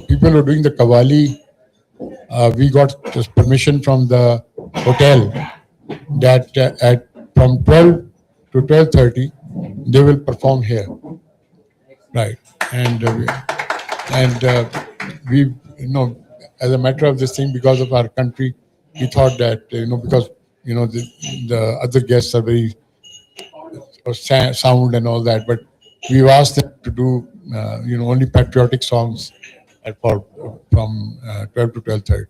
people who are doing the Qawwali, we got this permission from the hotel that at from 12 to 12:30 they will perform here, right? And we, as a matter of this thing, because of our country, we thought that because the other guests are very sound and all that, but we've asked them to do only patriotic songs from 12 to 12:30.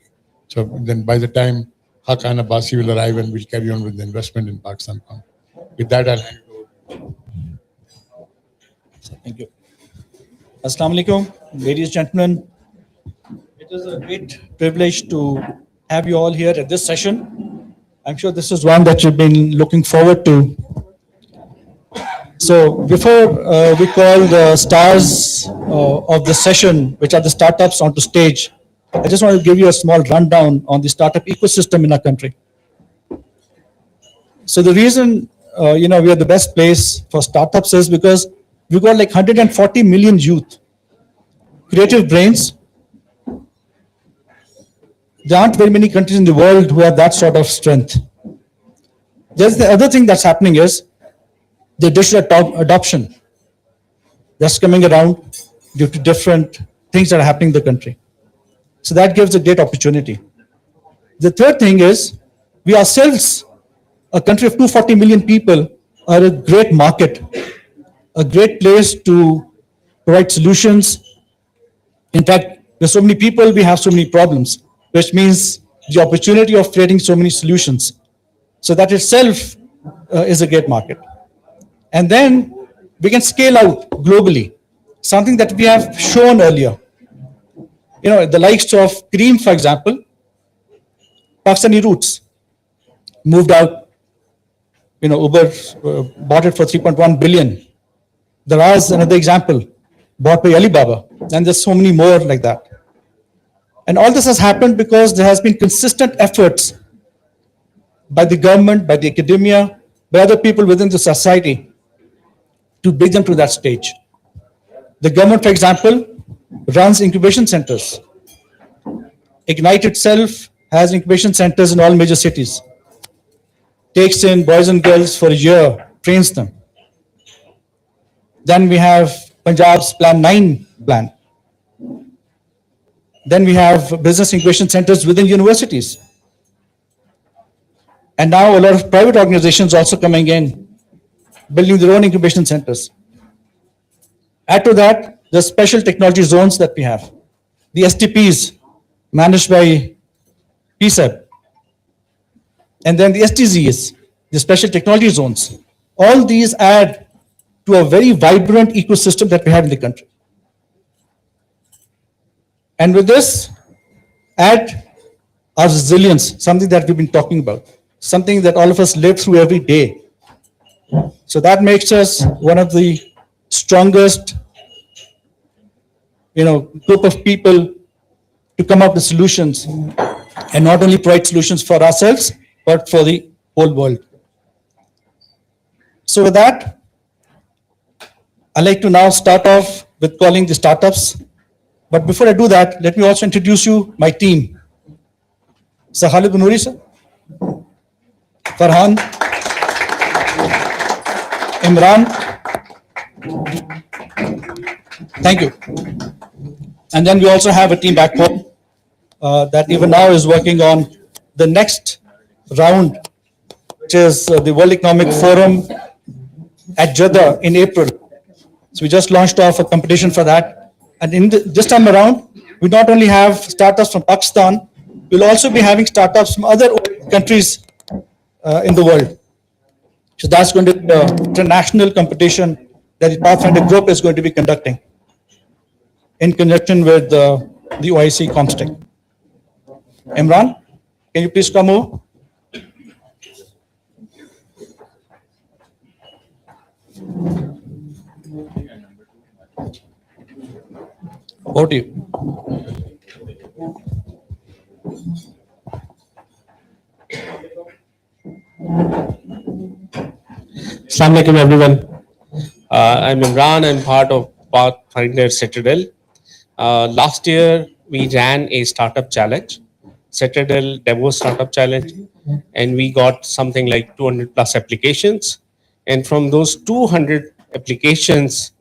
So then by the time Hakan Abbasi will arrive, and we'll carry on with the investment in Pakistan Fund. With that, I'll hand it over. Thank you. Assalamu alaikum, ladies and gentlemen. It is a great privilege to have you all here at this session. I'm sure this is one that you've been looking forward to. So before we call the stars of the session, which are the startups, onto stage, I just want to give you a small rundown on the startup ecosystem in our country. So the reason we are the best place for startups is because we've got like 140 million youth, creative brains. There aren't very many countries in the world who have that sort of strength. There's the other thing that's happening is the digital adoption that's coming around due to different things that are happening in the country. So that gives a great opportunity. The third thing is we ourselves, a country of 240 million people, are a great market, a great place to provide solutions. In fact, there's so many people, we have so many problems, which means the opportunity of creating so many solutions. So that itself is a great market. And then we can scale out globally, something that we have shown earlier. The likes of Cream, for example, Pakistani roots, moved out. Uber bought it for 3.1 billion. There is another example, bought by Alibaba, and there's so many more like that. And all this has happened because there has been consistent efforts by the government, by the academia, by other people within the society to bring them to that stage. The government, for example, runs incubation centers. Ignite itself has incubation centers in all major cities. Takes in boys and girls for a year, trains them. Then we have Punjab's Plan 9 plan. Then we have business incubation centers within universities. And now a lot of private organizations also coming in, building their own incubation centers. Add to that, the special technology zones that we have, the STPs managed by PSEB, and then the STZs, the special technology zones. All these add to a very vibrant ecosystem that we have in the country. And with this, add our resilience, something that we've been talking about, something that all of us live through every day. So that makes us one of the strongest, group of people to come up with solutions, and not only provide solutions for ourselves, but for the whole world. So with that, I'd like to now start off with calling the startups. But before I do that, let me also introduce you my team. Sir Khalid Banuri, sir. Farhan. Imran. Thank you. And then we also have a team back home that even now is working on the next round, which is the World Economic Forum at Jeddah in April. So we just launched off a competition for that. And this time around, we not only have startups from Pakistan, we'll also be having startups from other countries in the world. So that's going to be an international competition that the Pathfinder group is going to be conducting in conjunction with the OIC Comstech. Imran, can you please come over? Over to you. Assalamu alaikum, everyone. I'm Imran. I'm part of Pathfinder CITADEL. Last year, we ran a startup challenge, CITADEL Davos Startup Challenge, and we got something like 200 plus applications. And from those 200 applications,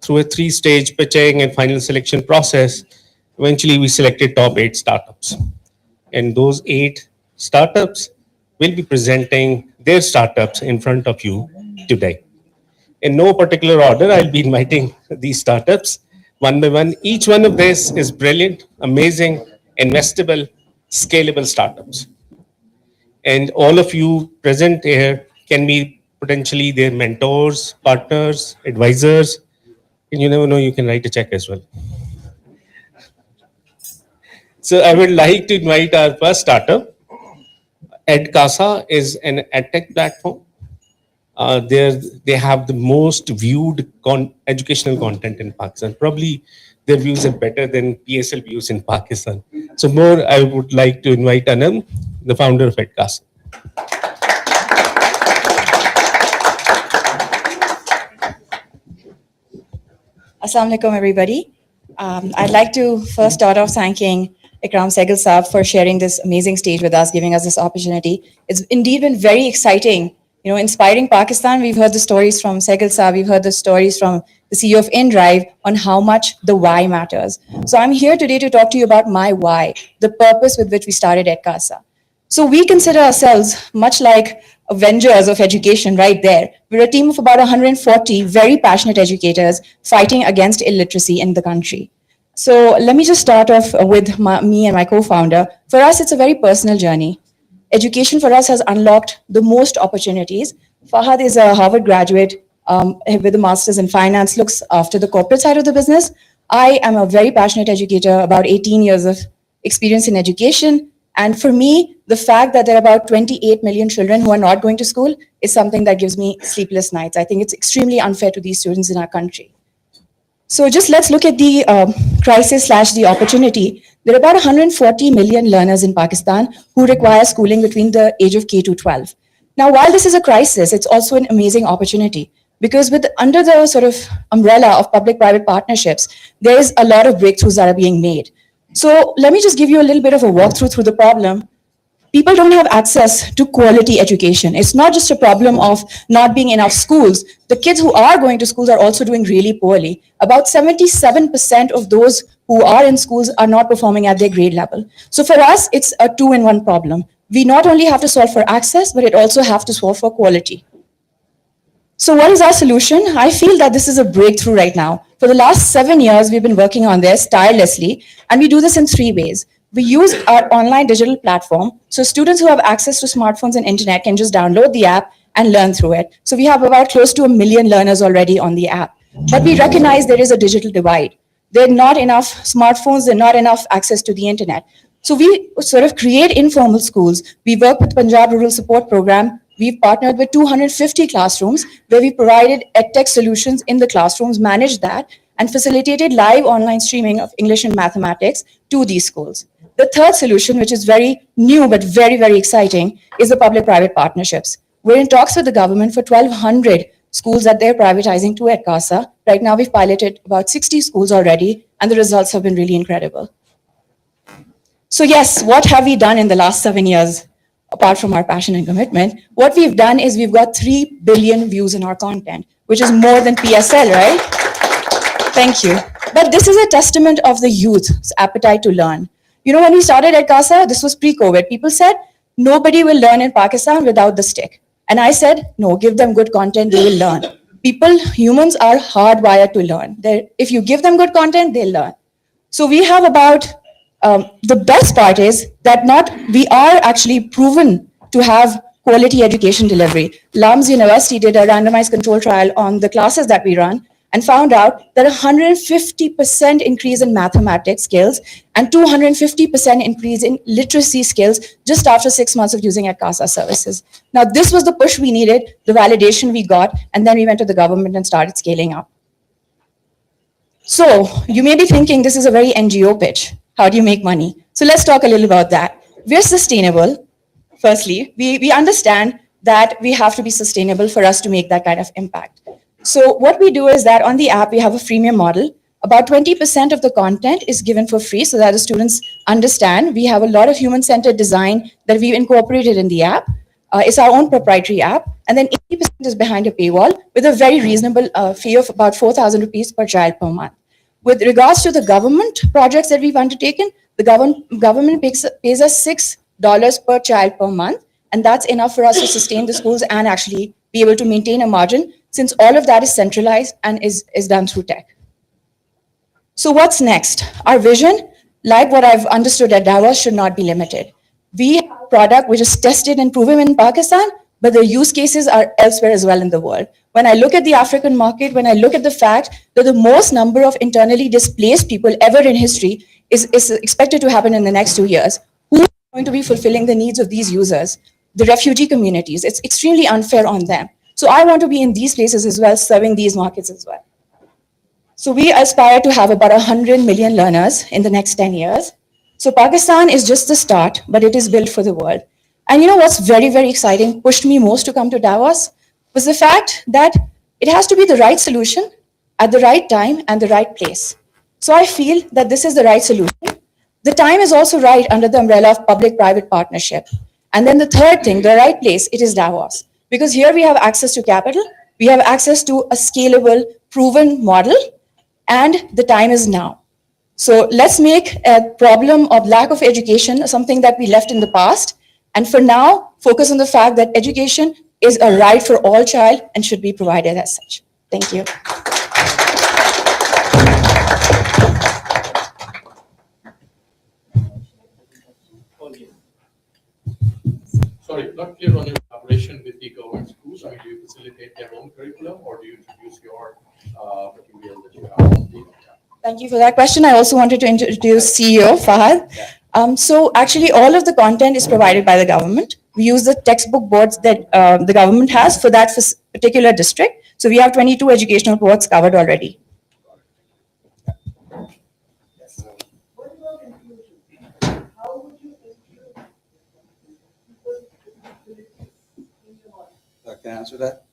through a three-stage pitching and final selection process, eventually we selected top 8 startups. And those 8 startups will be presenting their startups in front of you today. In no particular order, I'll be inviting these startups one by one. Each one of these is brilliant, amazing, investable, scalable startups. And all of you present here can be potentially their mentors, partners, advisors, and you never know, you can write a check as well. So I would like to invite our first startup. EdCasa is an edtech platform. They have the most viewed educational content in Pakistan. Probably their views are better than PSL views in Pakistan. So more, I would like to invite Anam, the founder of EdCasa. Assalamu alaikum, everybody. I'd like to first start off thanking Ikram Sehgal Saab for sharing this amazing stage with us, giving us this opportunity. It's indeed been very exciting, inspiring Pakistan. We've heard the stories from Sehgal Saab, we've heard the stories from the CEO of InDrive on how much the why matters. So I'm here today to talk to you about my why, the purpose with which we started EdCasa. So we consider ourselves much like Avengers of education right there. We're a team of about 140 very passionate educators fighting against illiteracy in the country. So let me just start off with me and my co-founder. For us, it's a very personal journey. Education for us has unlocked the most opportunities. Fahad is a Harvard graduate with a master's in finance, looks after the corporate side of the business. I am a very passionate educator, about 18 years of experience in education. And for me, the fact that there are about 28 million children who are not going to school is something that gives me sleepless nights. I think it's extremely unfair to these students in our country. So just let's look at the crisis / the opportunity. There are about 140 million learners in Pakistan who require schooling between the age of K to 12. Now, while this is a crisis, it's also an amazing opportunity because under the sort of umbrella of public-private partnerships, there is a lot of breakthroughs that are being made. So let me just give you a little bit of a walkthrough through the problem. People don't have access to quality education. It's not just a problem of not being enough schools. The kids who are going to schools are also doing really poorly. About 77% of those who are in schools are not performing at their grade level. So for us, it's a 2-in-1 problem. We not only have to solve for access, but it also have to solve for quality. So what is our solution? I feel that this is a breakthrough right now. For the last 7 years, we've been working on this tirelessly, and we do this in 3 ways. We use our online digital platform, so students who have access to smartphones and internet can just download the app and learn through it. So we have about close to 1 million learners already on the app. But we recognize there is a digital divide. There are not enough smartphones, there are not enough access to the internet. So we sort of create informal schools. We work with Punjab Rural Support Program. We've partnered with 250 classrooms where we provided edtech solutions in the classrooms, managed that, and facilitated live online streaming of English and mathematics to these schools. The third solution, which is very new but very, very exciting, is the public-private partnerships. We're in talks with the government for 1,200 schools that they're privatizing to EdCasa. Right now, we've piloted about 60 schools already, and the results have been really incredible. So yes, what have we done in the last 7 years? Apart from our passion and commitment, what we've done is we've got 3 billion views in our content, which is more than PSL, right? Thank you. But this is a testament of the youth's appetite to learn. When we started EdCasa, this was pre-COVID. People said, nobody will learn in Pakistan without the stick. And I said, no, give them good content, they will learn. Humans are hardwired to learn. If you give them good content, they'll learn. So we have about the best part is that we are actually proven to have quality education delivery. LUMS University did a randomized control trial on the classes that we run and found out that 150% increase in mathematics skills and 250% increase in literacy skills just after 6 months of using EdCasa services. Now, this was the push we needed, the validation we got, and then we went to the government and started scaling up. So you may be thinking this is a very NGO pitch. How do you make money? So let's talk a little about that. We're sustainable. Firstly, we understand that we have to be sustainable for us to make that kind of impact. So what we do is that on the app, we have a freemium model. About 20% of the content is given for free so that the students understand. We have a lot of human-centered design that we've incorporated in the app. It's our own proprietary app. And then 80% is behind a paywall with a very reasonable fee of about 4,000 rupees per child per month. With regards to the government projects that we've undertaken, the government pays us $6 per child per month, and that's enough for us to sustain the schools and actually be able to maintain a margin, since all of that is centralized and is done through tech. So what's next? Our vision, like what I've understood at Davos, should not be limited. We have a product which is tested and proven in Pakistan, but the use cases are elsewhere as well in the world. When I look at the African market, when I look at the fact that the most number of internally displaced people ever in history is expected to happen in the next 2 years, who is going to be fulfilling the needs of these users? The refugee communities. It's extremely unfair on them. So I want to be in these places as well, serving these markets as well. So we aspire to have about 100 million learners in the next 10 years. So Pakistan is just the start, but it is built for the world. And you know what's very, very exciting, pushed me most to come to Davos, was the fact that it has to be the right solution at the right time and the right place. So I feel that this is the right solution. The time is also right under the umbrella of public-private partnership. And then the third thing, the right place, it is Davos. Because here we have access to capital, we have access to a scalable, proven model, and the time is now. So let's make a problem of lack of education something that we left in the past. And for now, focus on the fact that education is a right for all child and should be provided as such. Thank you. Sorry, not clear on your collaboration with the government schools. I mean, do you facilitate their own curriculum or do you introduce your material that you have? Thank you for that question. I also wanted to introduce CEO Fahad. So actually, all of the content is provided by the government. We use the textbook boards that the government has for that particular district. So we have 22 educational boards covered already. Can I answer that?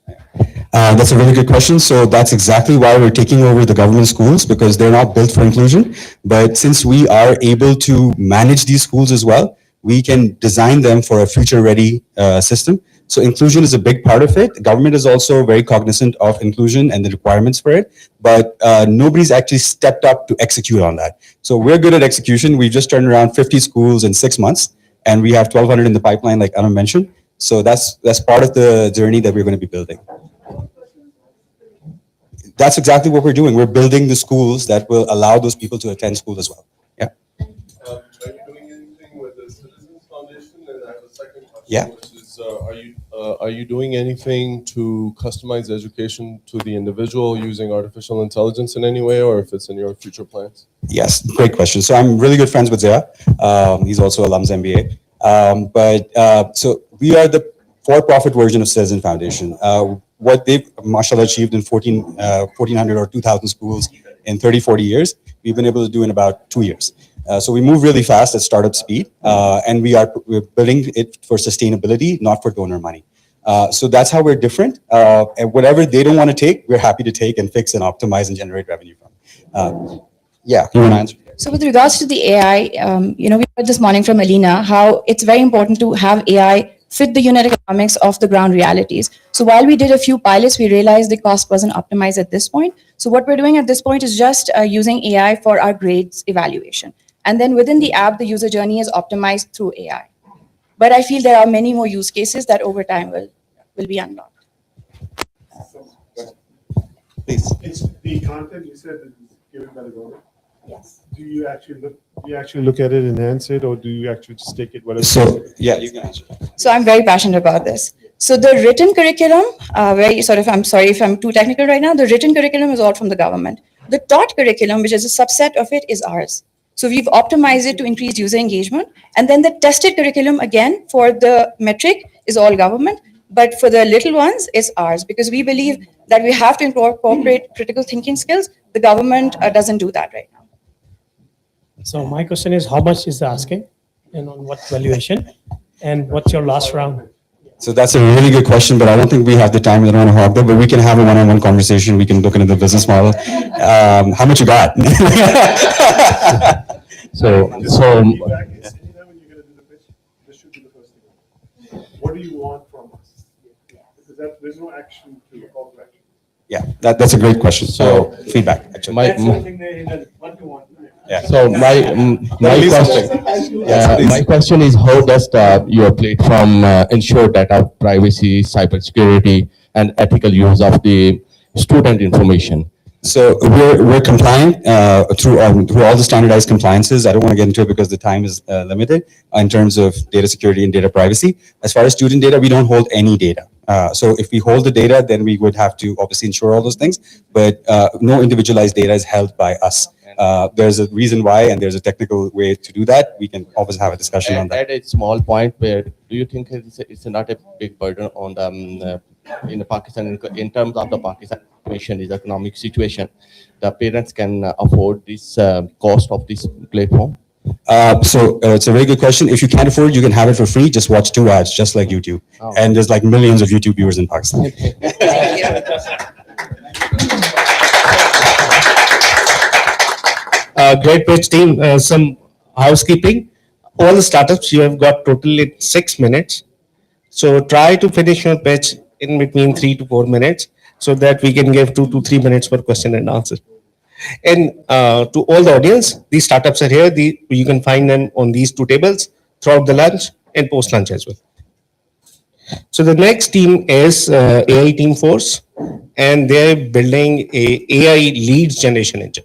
That's a really good question. So that's exactly why we're taking over the government schools, because they're not built for inclusion. But since we are able to manage these schools as well, we can design them for a future-ready system. So inclusion is a big part of it. The government is also very cognizant of inclusion and the requirements for it, but nobody's actually stepped up to execute on that. So we're good at execution. We've just turned around 50 schools in 6 months, and we have 1,200 in the pipeline, like Anam mentioned. So that's part of the journey that we're going to be building. That's exactly what we're doing. We're building the schools that will allow those people to attend school as well. Yeah. Are you doing anything with the Citizens Foundation? And I have a second question, Yeah. which is, are you doing anything to customize education to the individual using artificial intelligence in any way, or if it's in your future plans? Yes, great question. So I'm really good friends with Zia. He's also alums MBA. So we are the for-profit version of Citizen Foundation. What they've, mashallah, achieved in 1,400 or 2,000 schools in 30, 40 years, we've been able to do in about 2 years. So we move really fast at startup speed, and we're building it for sustainability, not for donor money. So that's how we're different. And whatever they don't want to take, we're happy to take and fix and optimize and generate revenue from. Yeah, you want to answer? So with regards to the AI, we heard this morning from Alina how it's very important to have AI fit the unit economics of the ground realities. So while we did a few pilots, we realized the cost wasn't optimized at this point. So what we're doing at this point is just using AI for our grades evaluation. And then within the app, the user journey is optimized through AI. But I feel there are many more use cases that over time will be unlocked. Please. It's the content you said that is given by the government. Yes. Do you actually look at it, enhance it, or do you actually just take it whatever? So, yeah, you can answer. So I'm very passionate about this. So the written curriculum, I'm sorry if I'm too technical right now, the written curriculum is all from the government. The taught curriculum, which is a subset of it, is ours. So we've optimized it to increase user engagement. And then the tested curriculum, again, for the metric is all government. But for the little ones, it's ours, because we believe that we have to incorporate critical thinking skills. The government doesn't do that right now. So my question is, how much is the asking and on what valuation? And what's your last round? So that's a really good question, but I don't think we have the time. I don't want to hog that, but we can have a one-on-one conversation. We can look into the business model. How much you got? So Anytime when you're going to do the pitch, this should be the first thing. What do you want from us? Because there's no action to call to action. Yeah, that's a great question. So feedback, actually. So my question, my question is, how does your platform ensure data privacy, cybersecurity, and ethical use of the student information? So we're compliant through all the standardized compliances. I don't want to get into it because the time is limited in terms of data security and data privacy. As far as student data, we don't hold any data. So if we hold the data, then we would have to obviously ensure all those things. But no individualized data is held by us. There's a reason why, and there's a technical way to do that. We can always have a discussion on that. At a small point, where do you think it's not a big burden on the in Pakistan in terms of the Pakistan situation, is economic situation, the parents can afford this cost of this platform? So it's a very good question. If you can't afford it, you can have it for free. Just watch 2 ads, just like YouTube. Oh. And there's like millions of YouTube viewers in Pakistan. Great pitch team. Some housekeeping. All the startups you have got totally 6 minutes. So try to finish your pitch in between 3 to 4 minutes so that we can give 2 to 3 minutes per question and answer. And to all the audience, these startups are here. You can find them on these 2 tables throughout the lunch and post lunch as well. So the next team is AI Team Force, and they're building a AI leads generation engine.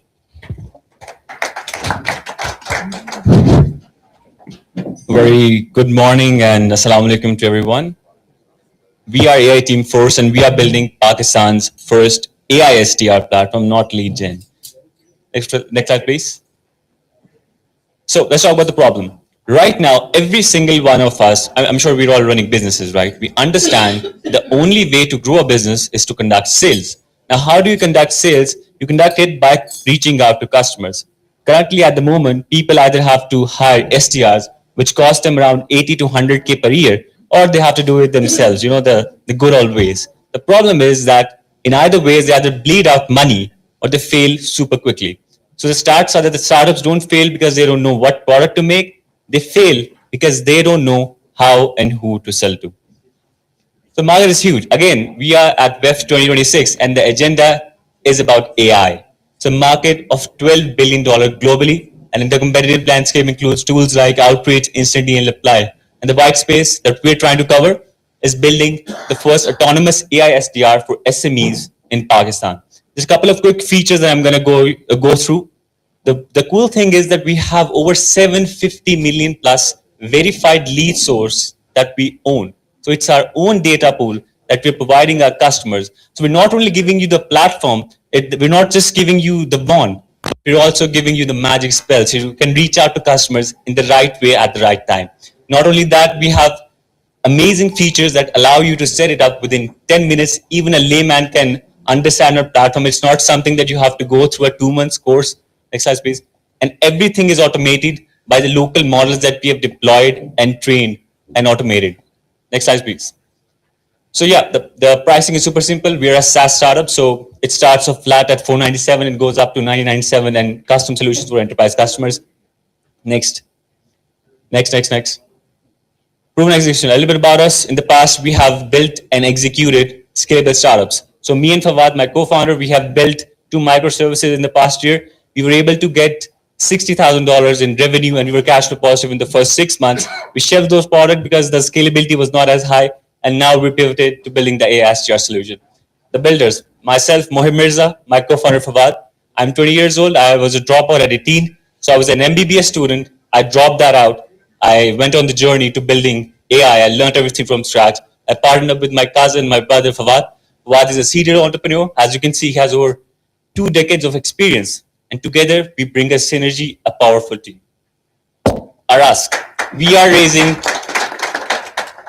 Very good morning and assalamu alaikum to everyone. We are AI Team Force and we are building Pakistan's first AI SDR platform, not lead gen. Next slide, please. So let's talk about the problem. Right now, every single one of us, I'm sure we're all running businesses, right? We understand the only way to grow a business is to conduct sales. Now, how do you conduct sales? You conduct it by reaching out to customers. Currently, at the moment, people either have to hire SDRs, which cost them around 80 to 100K per year, or they have to do it themselves, the good old ways. The problem is that in either ways, they either bleed out money or they fail super quickly. So the stats are that the startups don't fail because they don't know what product to make. They fail because they don't know how and who to sell to. So market is huge. Again, we are at WEF 2026 and the agenda is about AI. It's a market of $12 billion globally, and in the competitive landscape includes tools like Outreach, Instantly, and Apply. And the white space that we're trying to cover is building the first autonomous AI SDR for SMEs in Pakistan. There's a couple of quick features that I'm going to go through. The cool thing is that we have over 750 million plus verified lead source that we own. So it's our own data pool that we're providing our customers. So we're not only giving you the platform, we're not just giving you the bond, we're also giving you the magic spell so you can reach out to customers in the right way at the right time. Not only that, we have amazing features that allow you to set it up within 10 minutes. Even a layman can understand our platform. It's not something that you have to go through a 2 months course. Next slide, please. And everything is automated by the local models that we have deployed and trained and automated. Next slide, please. So yeah, the pricing is super simple. We're a SaaS startup, so it starts off flat at $497 and goes up to $997 and custom solutions for enterprise customers. Next. Proven execution. A little bit about us. In the past, we have built and executed scalable startups. So me and Fawad, my co-founder, we have built 2 microservices in the past year. We were able to get $60,000 in revenue and we were cash flow positive in the first 6 months. We shelved those products because the scalability was not as high. And now we pivoted to building the AI SDR solution. The builders, myself, Mohib Mirza, my co-founder Fawad. I'm 20 years old. I was a dropout at 18. So I was an MBBS student. I dropped that out. I went on the journey to building AI. I learned everything from scratch. I partnered up with my cousin, my brother Fawad. Fawad is a serial entrepreneur. As you can see, he has over 2 decades of experience. And together, we bring a synergy, a powerful team. Our ask, we are raising.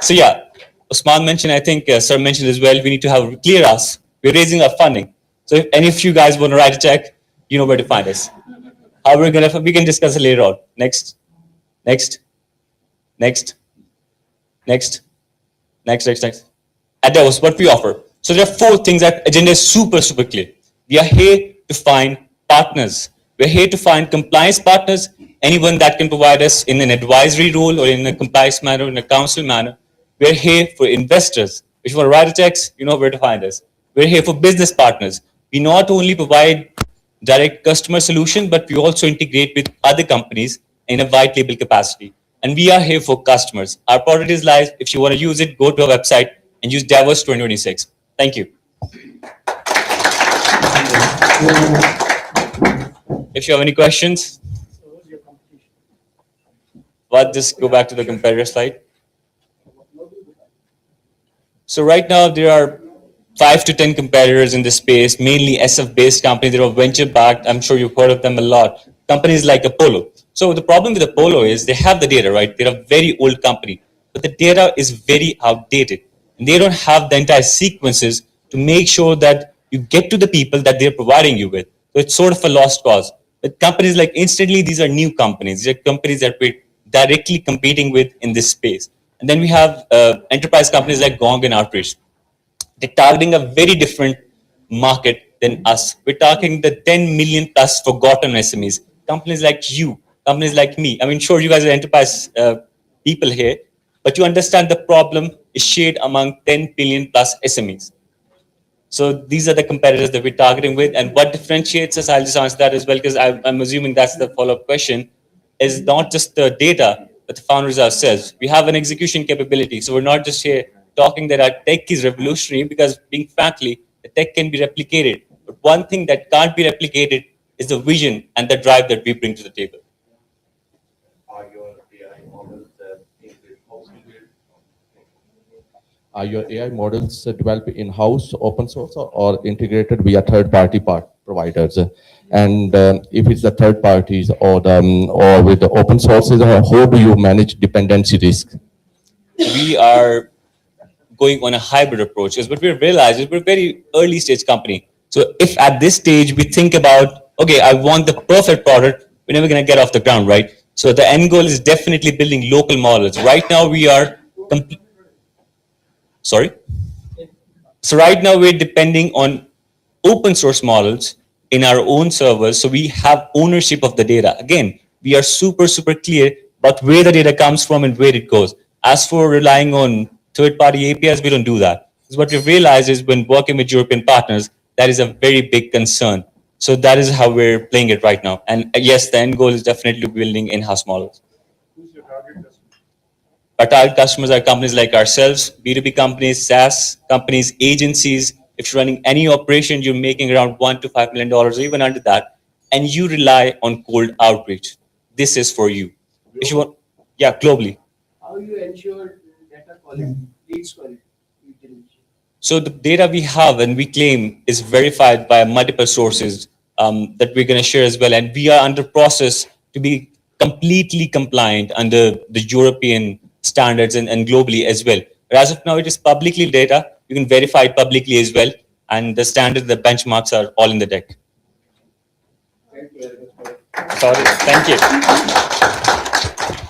So yeah, Usman mentioned, I think Sir mentioned as well, we need to have a clear ask. We're raising our funding. So if any of you guys want to write a check, you know where to find us. How we can discuss it later on. Next. Next. At Davos, what we offer. So there are four things. That agenda is super, super clear. We are here to find partners. We're here to find compliance partners, anyone that can provide us in an advisory role or in a compliance manner, in a council manner. We're here for investors. If you want to write a checks, you know where to find us. We're here for business partners. We not only provide direct customer solution, but we also integrate with other companies in a white label capacity. And we are here for customers. Our product is live. If you want to use it, go to our website and use Davos 2026. Thank you. If you have any questions, just go back to the competitor slide. So right now there are 5 to 10 competitors in this space, mainly SF-based companies that are venture-backed. I'm sure you've heard of them a lot. Companies like Apollo. So the problem with Apollo is they have the data, right? They're a very old company, but the data is very outdated. And they don't have the entire sequences to make sure that you get to the people that they're providing you with. So it's sort of a lost cause. But companies like Instantly, these are new companies. These are companies that we're directly competing with in this space. And then we have enterprise companies like Gong and Outreach. They're targeting a very different market than us. We're talking the 10 million plus forgotten SMEs. Companies like you, companies like me. I mean, sure, you guys are enterprise people here, but you understand the problem is shared among 10 billion plus SMEs. So these are the competitors that we're targeting with. And what differentiates us, I'll just answer that as well, because I'm assuming that's the follow-up question, is not just the data, but the founders ourselves. We have an execution capability. So we're not just here talking that our tech is revolutionary, because being frankly, the tech can be replicated. But one thing that can't be replicated is the vision and the drive that we bring to the table. Are your AI models Are your AI models developed in-house, open source, or integrated via third-party providers? And if it's the third parties or with the open sources, how do you manage dependency risk? We are going on a hybrid approach, because what we realize is we're a very early stage company. So if at this stage we think about, okay, I want the perfect product, we're never going to get off the ground, right? So the end goal is definitely building local models. Right now we are sorry. So right now we're depending on open source models in our own servers. So we have ownership of the data. Again, we are super, super clear about where the data comes from and where it goes. As for relying on third-party APIs, we don't do that. Because what we've realized is when working with European partners, that is a very big concern. So that is how we're playing it right now. And yes, the end goal is definitely building in-house models. Who's your target customer? Our target customers are companies like ourselves, B2B companies, SaaS companies, agencies. If you're running any operation, you're making around $1 to $5 million or even under that, and you rely on cold outreach. This is for you. If you want, yeah, globally. How you ensure data quality, leads quality? So the data we have and we claim is verified by multiple sources that we're going to share as well. And we are under process to be completely compliant under the European standards and globally as well. But as of now, it is publicly data. You can verify it publicly as well. And the standards, the benchmarks are all in the deck. Sorry, thank you.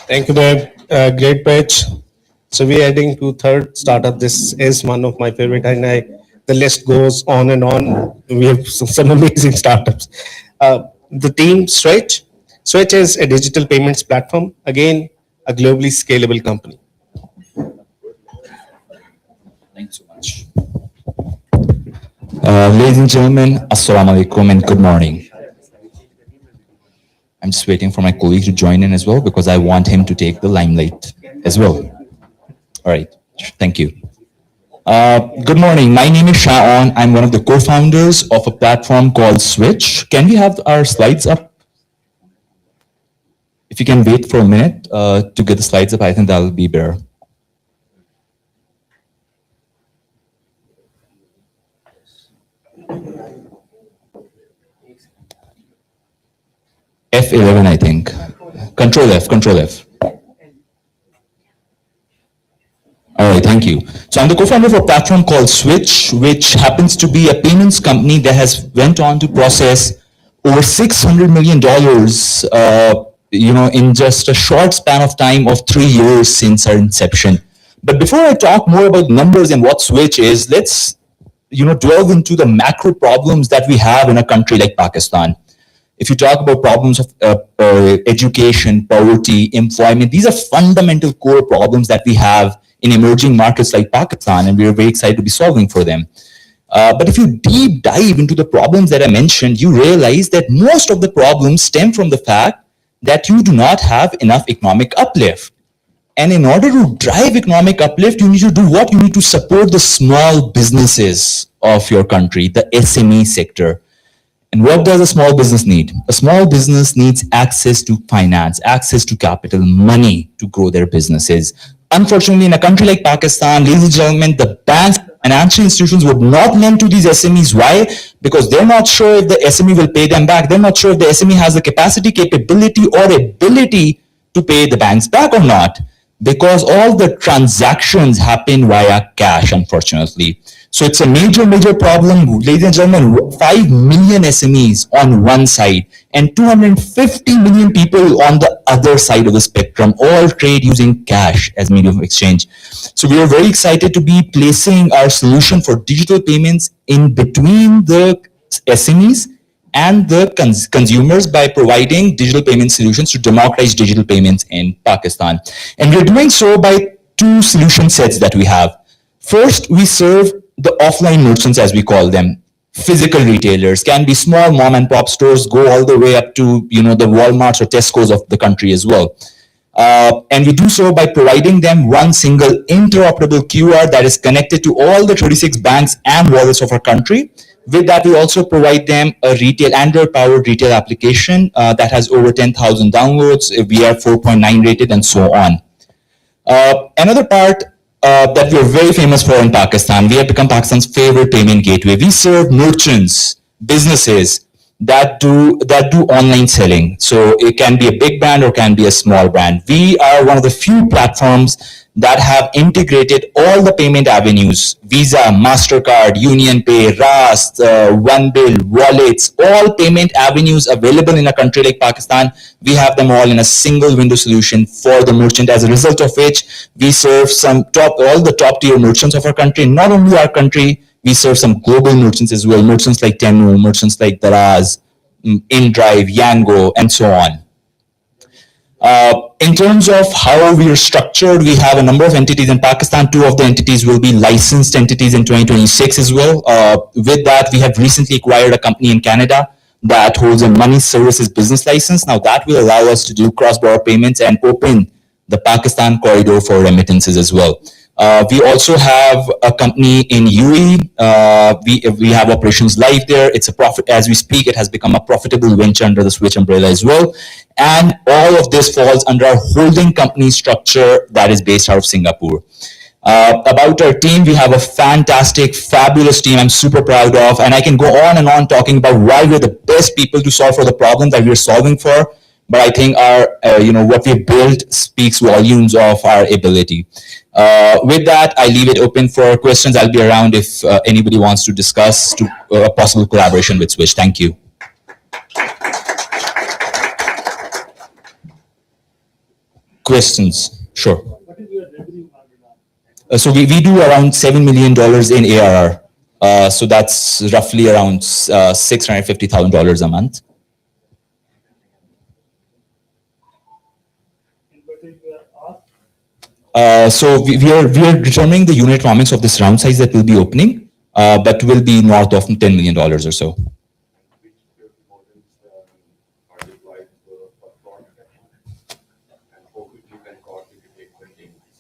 Thank you, Dev. Great pitch. So we're heading to third startup. This is one of my favorite, and the list goes on and on. We have some amazing startups. The team Switch. Switch is a digital payments platform. Again, a globally scalable company. Thanks so much. Ladies and gentlemen, Assalamu alaikum and good morning. I'm just waiting for my colleague to join in as well because I want him to take the limelight as well. All right, thank you. Good morning, my name is Shaon. I'm one of the co-founders of a platform called Switch. Can we have our slides up? If you can wait for a minute to get the slides up, I think that'll be better. F11, I think. Control F, Control F. All right, thank you. So I'm the co-founder of a platform called Switch, which happens to be a payments company that has went on to process over $600 million, in just a short span of time of 3 years since our inception. But before I talk more about numbers and what Switch is, let's delve into the macro problems that we have in a country like Pakistan. If you talk about problems of education, poverty, employment, these are fundamental core problems that we have in emerging markets like Pakistan, and we are very excited to be solving for them. But if you deep dive into the problems that I mentioned, you realize that most of the problems stem from the fact that you do not have enough economic uplift. And in order to drive economic uplift, you need to do what? You need to support the small businesses of your country, the SME sector. And what does a small business need? A small business needs access to finance, access to capital, money to grow their businesses. Unfortunately, in a country like Pakistan, ladies and gentlemen, the banks, financial institutions would not lend to these SMEs. Why? Because they're not sure if the SME will pay them back. They're not sure if the SME has the capacity, capability, or ability to pay the banks back or not, because all the transactions happen via cash, unfortunately. So it's a major, major problem. Ladies and gentlemen, 5 million SMEs on one side and 250 million people on the other side of the spectrum, all trade using cash as medium of exchange. So we are very excited to be placing our solution for digital payments in between the SMEs and the consumers by providing digital payment solutions to democratize digital payments in Pakistan. And we're doing so by two solution sets that we have. First, we serve the offline merchants, as we call them. Physical retailers can be small mom and pop stores, go all the way up to the Walmarts or Tesco's of the country as well. And we do so by providing them one single interoperable QR that is connected to all the 36 banks and wallets of our country. With that, we also provide them a Android-powered retail application that has over 10,000 downloads. We are 4.9 rated and so on. Another part that we're very famous for in Pakistan, we have become Pakistan's favorite payment gateway. We serve merchants, businesses that do online selling. So it can be a big brand or can be a small brand. We are one of the few platforms that have integrated all the payment avenues: Visa, MasterCard, UnionPay, Rast, OneBill, wallets, all payment avenues available in a country like Pakistan. We have them all in a single window solution for the merchant, as a result of which we serve all the top tier merchants of our country. Not only our country, we serve some global merchants as well, merchants like Temu, merchants like Daraz, InDrive, Yango, and so on. In terms of how we are structured, we have a number of entities in Pakistan. 2 of the entities will be licensed entities in 2026 as well. With that, we have recently acquired a company in Canada that holds a money services business license. Now that will allow us to do cross-border payments and open the Pakistan corridor for remittances as well. We also have a company in UAE. We have operations live there. It's a profit as we speak. It has become a profitable venture under the Switch umbrella as well. And all of this falls under our holding company structure that is based out of Singapore. About our team, we have a fantastic, fabulous team I'm super proud of. And I can go on and on talking about why we're the best people to solve for the problems that we're solving for. But I think our, what we built speaks volumes of our ability. With that, I leave it open for questions. I'll be around if anybody wants to discuss a possible collaboration with Switch. Thank you. Questions? Sure. What is your revenue margin? So we do around $7 million in ARR. So that's roughly around $650,000 a month. So we are determining the unit economics of this round size that will be opening, but will be north of $10 million or so.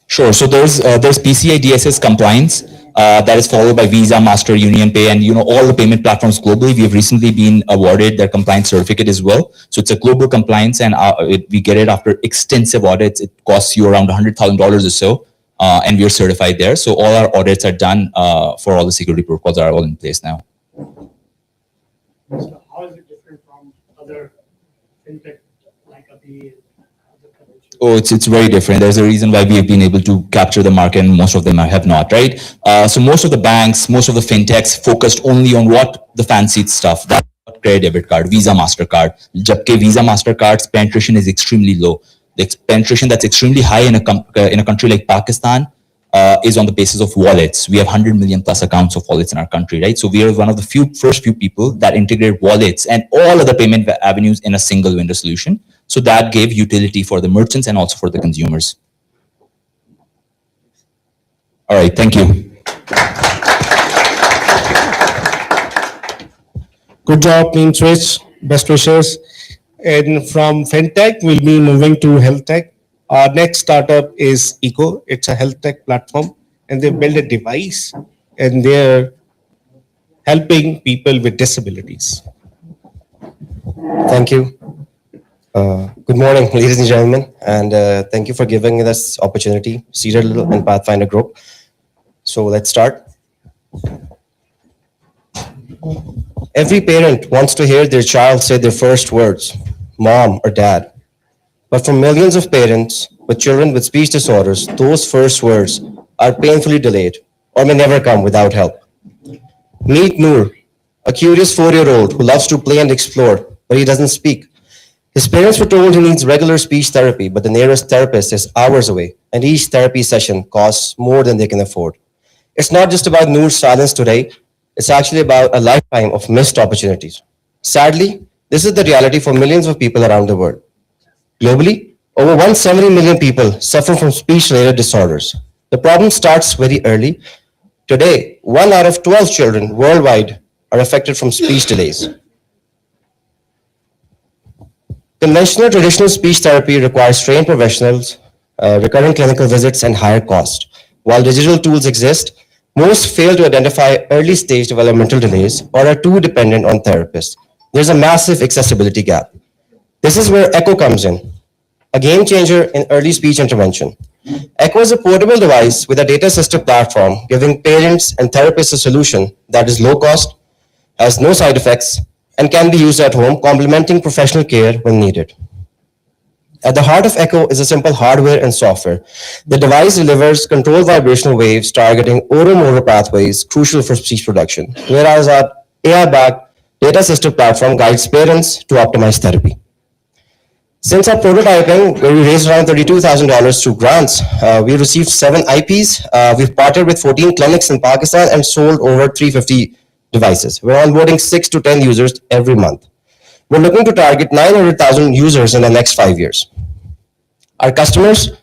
Sure. So there's PCI DSS compliance that is followed by Visa, Master, UnionPay, and all the payment platforms globally. We have recently been awarded their compliance certificate as well. So it's a global compliance, and we get it after extensive audits. It costs you around $100,000 or so, and we are certified there. So all our audits are done for all the security protocols are all in place now. So how is it different from other fintech like the Oh, it's very different. There's a reason why we have been able to capture the market and most of them have not, right? So most of the banks, most of the fintechs focused only on what the fancy stuff, that credit debit card, Visa, MasterCard. Jabke Visa, MasterCard's penetration is extremely low. The penetration that's extremely high in a country like Pakistan is on the basis of wallets. We have 100 million plus accounts of wallets in our country, right? So we are one of the first few people that integrate wallets and all other payment avenues in a single window solution. So that gave utility for the merchants and also for the consumers. All right, thank you. Good job, Team Switch. Best wishes. And from FinTech, we'll be moving to Health Tech. Our next startup is Eco. It's a health tech platform, and they build a device, and they're helping people with disabilities. Thank you. Good morning, ladies and gentlemen, and thank you for giving us opportunity, CITADEL and Pathfinder Group. So let's start. Every parent wants to hear their child say their first words, mom or dad. But for millions of parents with children with speech disorders, those first words are painfully delayed or may never come without help. Meet Noor, a curious 4-year-old who loves to play and explore, but he doesn't speak. His parents were told he needs regular speech therapy, but the nearest therapist is hours away, and each therapy session costs more than they can afford. It's not just about Noor's silence today, it's actually about a lifetime of missed opportunities. Sadly, this is the reality for millions of people around the world. Globally, over 170 million people suffer from speech-related disorders. The problem starts very early. Today, 1 out of 12 children worldwide are affected from speech delays. Conventional traditional speech therapy requires trained professionals, recurrent clinical visits, and higher cost. While digital tools exist, most fail to identify early stage developmental delays or are too dependent on therapists. There's a massive accessibility gap. This is where Echo comes in, a game changer in early speech intervention. Echo is a portable device with a data-assisted platform giving parents and therapists a solution that is low cost, has no side effects, and can be used at home, complementing professional care when needed. At the heart of Echo is a simple hardware and software. The device delivers controlled vibrational waves targeting oromotor pathways crucial for speech production, whereas our AI-backed data-assisted platform guides parents to optimize therapy. Since our prototyping, where we raised around $32,000 through grants, we received 7 IPs. We've partnered with 14 clinics in Pakistan and sold over 350 devices. We're onboarding 6 to 10 users every month. We're looking to target 900,000 users in the next 5 years. Our customers,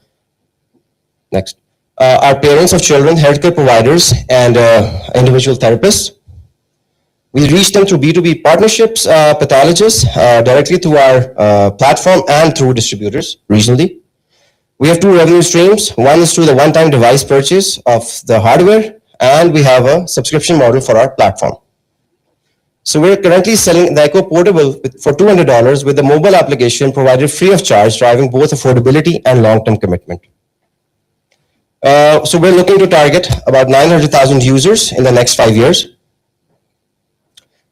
next, are parents of children, healthcare providers, and individual therapists. We reach them through B2B partnerships, pathologists, directly through our platform and through distributors regionally. We have 2 revenue streams. One is through the one-time device purchase of the hardware, and we have a subscription model for our platform. So we're currently selling the Echo Portable for $200 with the mobile application provided free of charge, driving both affordability and long-term commitment. So we're looking to target about 900,000 users in the next 5 years.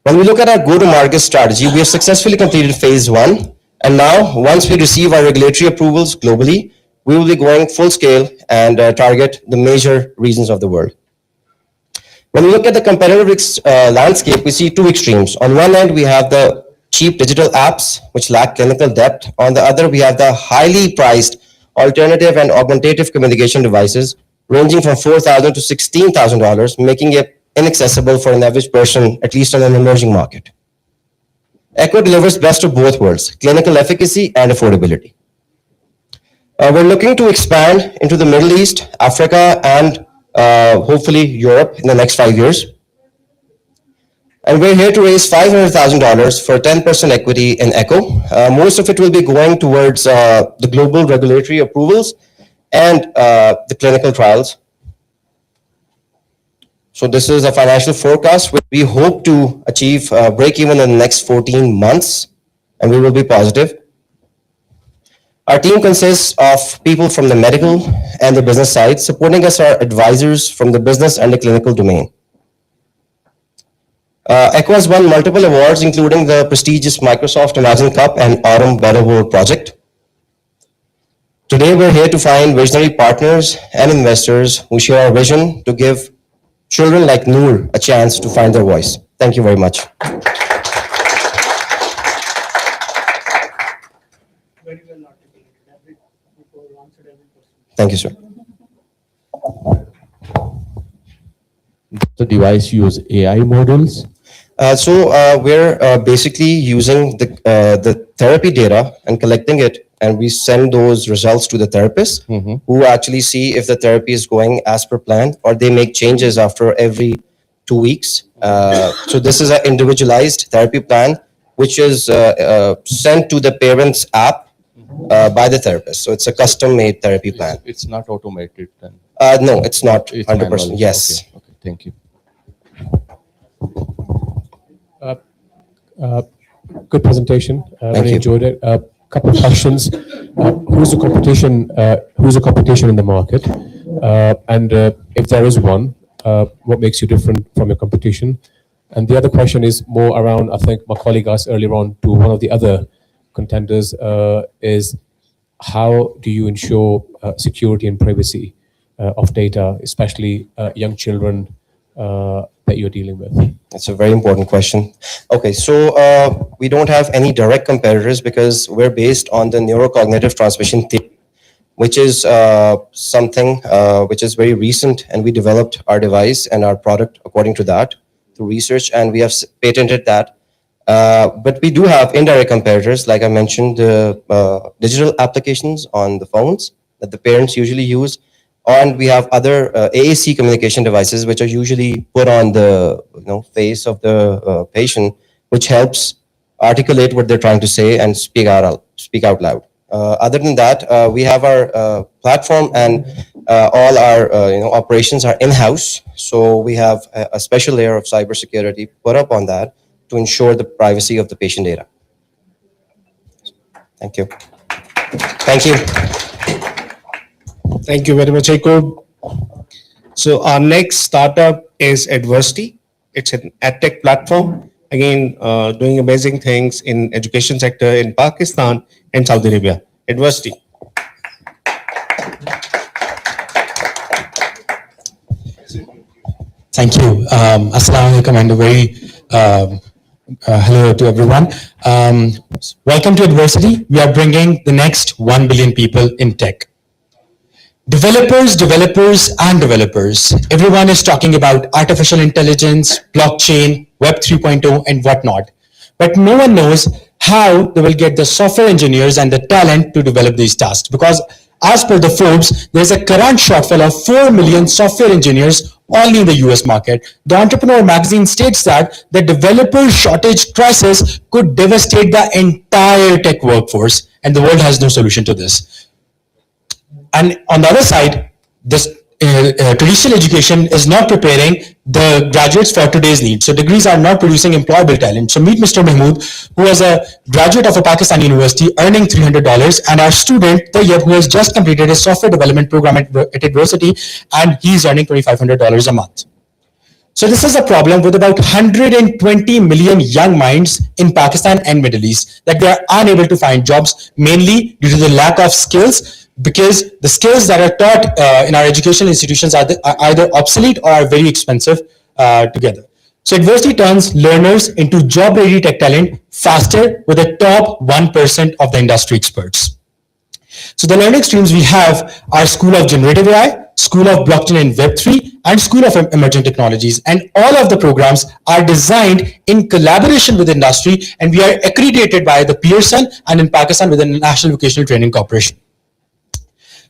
When we look at our go-to-market strategy, we have successfully completed phase 1. And now, once we receive our regulatory approvals globally, we will be going full scale and target the major regions of the world. When we look at the competitive landscape, we see 2 extremes. On one end, we have the cheap digital apps, which lack clinical depth. On the other, we have the highly priced alternative and augmentative communication devices, ranging from $4,000 to $16,000, making it inaccessible for an average person, at least in an emerging market. Echo delivers best of both worlds, clinical efficacy and affordability. We're looking to expand into the Middle East, Africa, and hopefully Europe in the next 5 years. And we're here to raise $500,000 for 10% equity in Echo. Most of it will be going towards the global regulatory approvals and the clinical trials. So this is a financial forecast where we hope to achieve break even in the next 14 months, and we will be positive. Our team consists of people from the medical and the business side. Supporting us are advisors from the business and the clinical domain. Echo has won multiple awards, including the prestigious Microsoft Imagine Cup and Autumn Wearable Project. Today, we're here to find visionary partners and investors who share our vision to give children like Noor a chance to find their voice. Thank you very much. Very well articulated. Before you answered every question. Thank you, sir. the device use AI models? We're basically using the therapy data and collecting it, and we send those results to the therapist, who actually see if the therapy is going as per plan, or they make changes after every 2 weeks. So this is an individualized therapy plan, which is sent to the parents' app by the therapist. So it's a custom-made therapy plan. It's not automated then? No, it's not It's 100%. manual. Yes. Okay, okay, thank you. Good presentation. Really you. enjoyed it. A couple of questions. Who's the competition? Who's the competition in the market? And if there is one, what makes you different from your competition? And the other question is more around, I think my colleague asked earlier on to one of the other contenders, is how do you ensure security and privacy of data, especially young children that you're dealing with? That's a very important question. Okay, so we don't have any direct competitors because we're based on the neurocognitive transmission theory, which is something which is very recent, and we developed our device and our product according to that through research, and we have patented that. But we do have indirect competitors, like I mentioned, the digital applications on the phones that the parents usually use. And we have other AAC communication devices, which are usually put on the face of the patient, which helps articulate what they're trying to say and speak out loud. Other than that, we have our platform, and all our operations are in-house. So we have a special layer of cybersecurity put up on that to ensure the privacy of the patient data. Thank you. Thank you. Thank you very much, Jacob. So our next startup is Adversity. It's an edtech platform, again, doing amazing things in education sector in Pakistan and Saudi Arabia. Adversity. Thank you. Assalamu alaikum and a very hello to everyone. Welcome to Adversity. We are bringing the next 1 billion people in tech. Developers, and developers. Everyone is talking about artificial intelligence, blockchain, Web 3.0 and whatnot. But no one knows how they will get the software engineers and the talent to develop these tasks. Because as per the Forbes, there's a current shortfall of 4 million software engineers only in the US market. The Entrepreneur magazine states that the developer shortage crisis could devastate the entire tech workforce, and the world has no solution to this. And on the other side, this traditional education is not preparing the graduates for today's needs. So degrees are not producing employable talent. So meet Mr. Mahmood, who is a graduate of a Pakistani university earning $300, and our student, Tayyab, who has just completed his software development program at Adversity, and he's earning $2,500 a month. So this is a problem with about 120 million young minds in Pakistan and Middle East, that they are unable to find jobs, mainly due to the lack of skills, because the skills that are taught in our educational institutions are either obsolete or are very expensive together. So Adversity turns learners into job-ready tech talent faster with the top 1% of the industry experts. So the learning streams we have are School of Generative AI, School of Blockchain and Web3, and School of Emerging Technologies. And all of the programs are designed in collaboration with industry, and we are accredited by the Pearson, and in Pakistan with the National Vocational Training Corporation.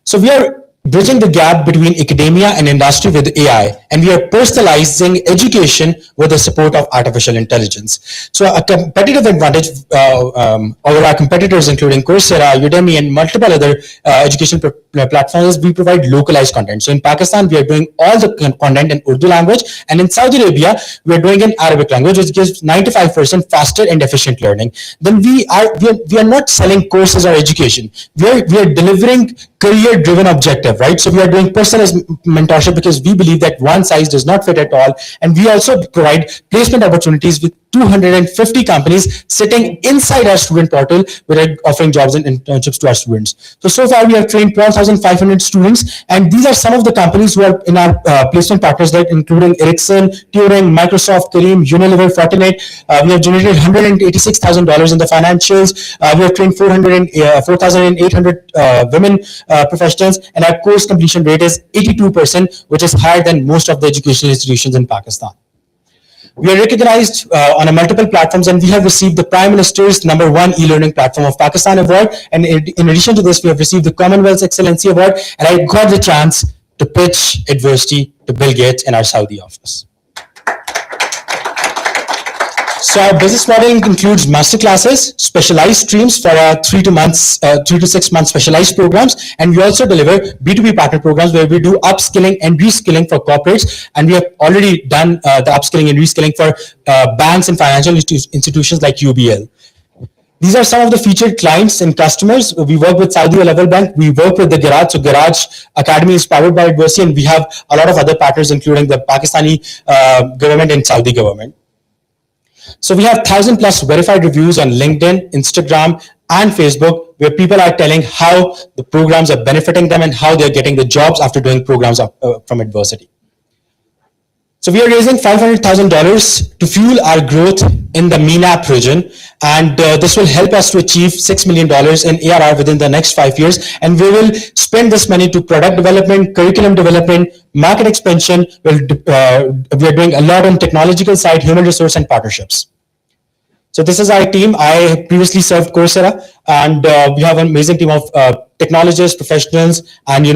So we are bridging the gap between academia and industry with AI, and we are personalizing education with the support of artificial intelligence. So a competitive advantage over our competitors, including Coursera, Udemy, and multiple other education platforms, we provide localized content. So in Pakistan, we are doing all the content in Urdu language, and in Saudi Arabia, we are doing in Arabic language, which gives 95% faster and efficient learning. Then we are not selling courses or education. We are delivering career-driven objective, right? So we are doing personalized mentorship because we believe that one size does not fit at all. And we also provide placement opportunities with 250 companies sitting inside our student portal. We're offering jobs and internships to our students. So far we have trained 12,000 6,500 students. And these are some of the companies who are in our placement partners, that including Ericsson, Turing, Microsoft, Careem, Unilever, Fortinet. We have generated $186,000 in the financials. We have trained 4,800 women professionals, and our course completion rate is 82%, which is higher than most of the educational institutions in Pakistan. We are recognized on a multiple platforms, and we have received the Prime Minister's #1 e-learning platform of Pakistan award. And in addition to this, we have received the Commonwealth Excellency Award, and I got the chance to pitch adversity to Bill Gates in our Saudi office. So our business model includes master classes, specialized streams for 3 to 6 months specialized programs, and we also deliver B2B partner programs where we do upskilling and reskilling for corporates, and we have already done the upskilling and reskilling for banks and financial institutions like UBL. These are some of the featured clients and customers. We work with Saudi Level Bank. We work with the Garage. So Garage Academy is powered by Adversity, and we have a lot of other partners, including the Pakistani government and Saudi government. So we have 1,000+ verified reviews on LinkedIn, Instagram, and Facebook, where people are telling how the programs are benefiting them and how they're getting the jobs after doing programs from Adversity. So we are raising $500,000 to fuel our growth in the MENAP region, and this will help us to achieve $6 million in ARR within the next 5 years. And we will spend this money to product development, curriculum development, market expansion. We are doing a lot on technological side, human resource, and partnerships. So this is our team. I previously served Coursera, and we have an amazing team of technologists, professionals, and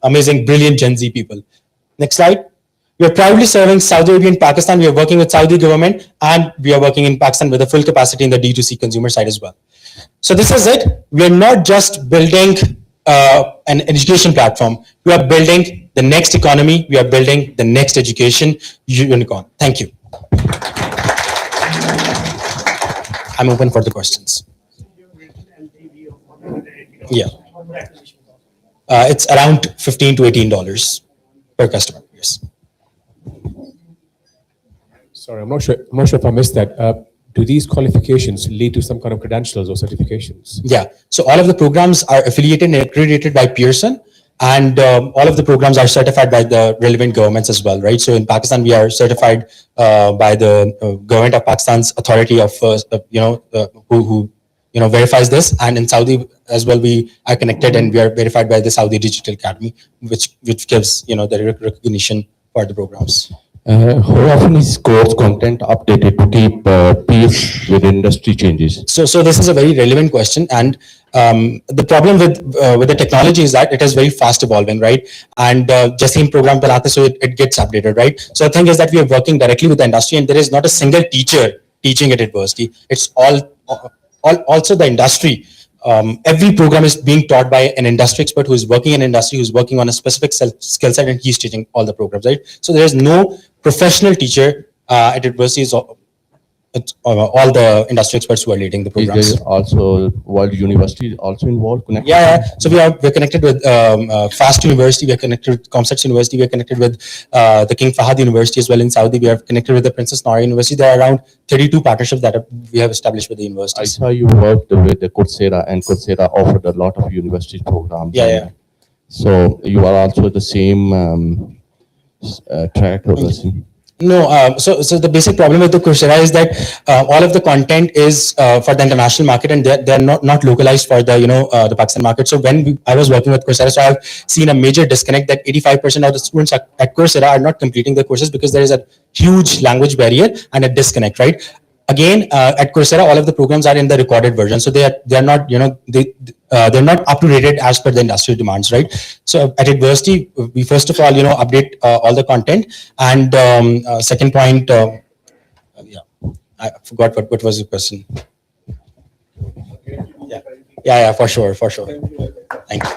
amazing, brilliant Gen Z people. Next slide. We are proudly serving Saudi Arabia and Pakistan. We are working with Saudi government, and we are working in Pakistan with a full capacity in the D2C consumer side as well. So this is it. We are not just building an education platform. We are building the next economy. We are building the next education unicorn. Thank you. I'm open for the questions. Yeah. It's around $15 to $18 per customer. Yes. Sorry, I'm not sure if I missed that. Do these qualifications lead to some kind of credentials or certifications? Yeah. So all of the programs are affiliated and accredited by Pearson, and all of the programs are certified by the relevant governments as well, right? So in Pakistan, we are certified by the government of Pakistan's authority of, who verifies this, and in Saudi as well, we are connected and we are verified by the Saudi Digital Academy, which gives the recognition for the programs. How often is course content updated to keep pace with industry changes? So this is a very relevant question, and the problem with the technology is that it is very fast evolving, right? And Jasim program banate, so it gets updated, right? So the thing is that we are working directly with the industry, and there is not a single teacher teaching at Adversity. It's also the industry. Every program is being taught by an industry expert who is working in industry, who's working on a specific skill set, and he's teaching all the programs, right? So there is no professional teacher at Adversity. All the industry experts who are leading the programs. Is there also World University also involved? Connected? Yeah. So we're connected with FAST University. We're connected with Comsets University. We're connected with the King Fahd University as well in Saudi. We are connected with the Princess Noor University. There are around 32 partnerships that we have established with the universities. I saw you worked with the Coursera, and Coursera offered a lot of university programs. Yeah. So you are also the same track or the same? No, so the basic problem with the Coursera is that all of the content is for the international market, and they're not localized for the the Pakistan market. So when I was working with Coursera, so I've seen a major disconnect that 85% of the students at Coursera are not completing the courses because there is a huge language barrier and a disconnect, right? Again, at Coursera, all of the programs are in the recorded version, so they're not they're not up to date as per the industry demands, right? So at Adversity, we first of all update all the content, and second point, I forgot what was the question. Yeah, for sure. Thank you.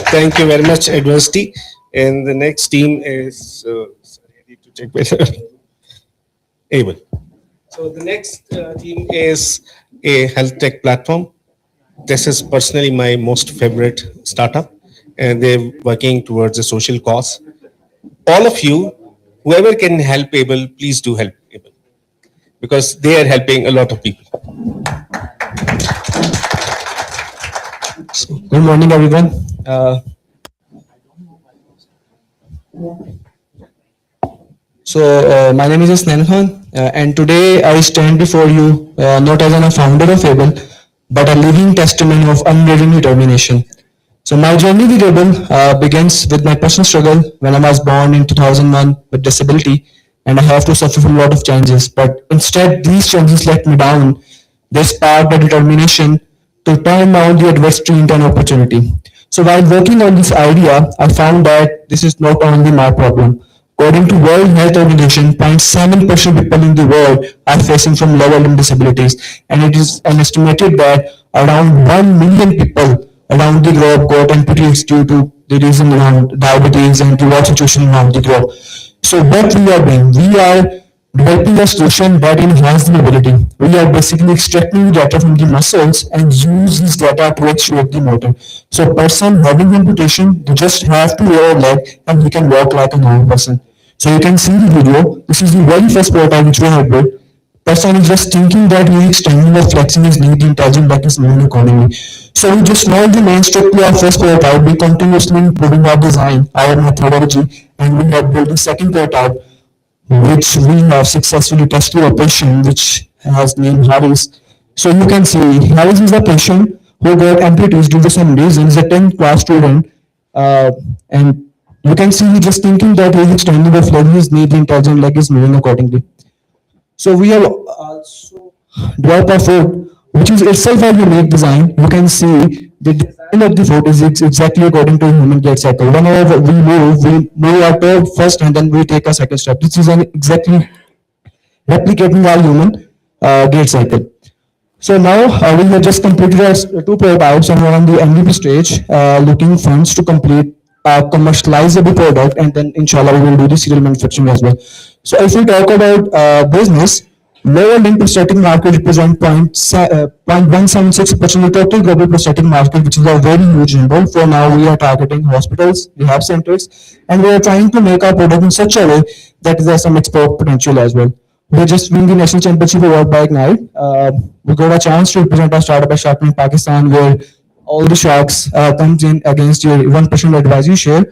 Thank you very much, Adversity. And the next team is sorry, I need to check better. Able. So the next team is a health tech platform. This is personally my most favorite startup, and they're working towards a social cause. All of you, whoever can help Able, please do help Able, because they are helping a lot of people. So Good morning, everyone. My name is Isnan Khan, and today I stand before you not as a founder of Able, but a living testimony of unwavering determination. So my journey with Able begins with my personal struggle when I was born in 2001 with disability, and I have to suffer from a lot of challenges. But instead, these challenges let me down. They sparked the determination to turn down the adversity into an opportunity. So while working on this idea, I found that this is not only my problem. According to World Health Organization, 0.7% people in the world are facing from lower limb disabilities, and it is estimated that around 1 million people around the globe got amputees due to the reason around diabetes and the war situation around the globe. So what we are doing, we are developing a solution that enhances the mobility. We are basically extracting the data from the muscles and use this data to actuate the motor. So a person having amputation, they just have to wear a leg and he can walk like a normal person. So you can see the video. This is the very first prototype which we have built. Person is just thinking that he is standing or flexing his knee, the intelligent back is moving accordingly. So we just know the main structure of first prototype. We continuously improving our design, our methodology, and we have built the second prototype, which we have successfully tested a patient which has named Harris. So you can see Harris is a patient who got amputees due to some reason. He's a 10th class student, and you can see he just thinking that he is extending the leg, his knee, the intelligent leg is moving accordingly. So we have also developed a foot, which is itself a unique design. You can see the design of the foot is exactly according to human gait cycle. Whenever we move our toe first and then we take a second step. This is exactly replicating our human gait cycle. So now we have just completed our two prototypes and we're on the MVP stage, looking funds to complete a commercializable product, and then inshallah we will do the serial manufacturing as well. So if we talk about business, lower limb prosthetic market represent 0.176% of the total global prosthetic market, which is a very huge number. For now, we are targeting hospitals, rehab centers, and we are trying to make our product in such a way that there is some export potential as well. We just won the national championship award by Ignite. We got a chance to represent our startup at Shark in Pakistan, where all the sharks comes in against your 1% advisory share.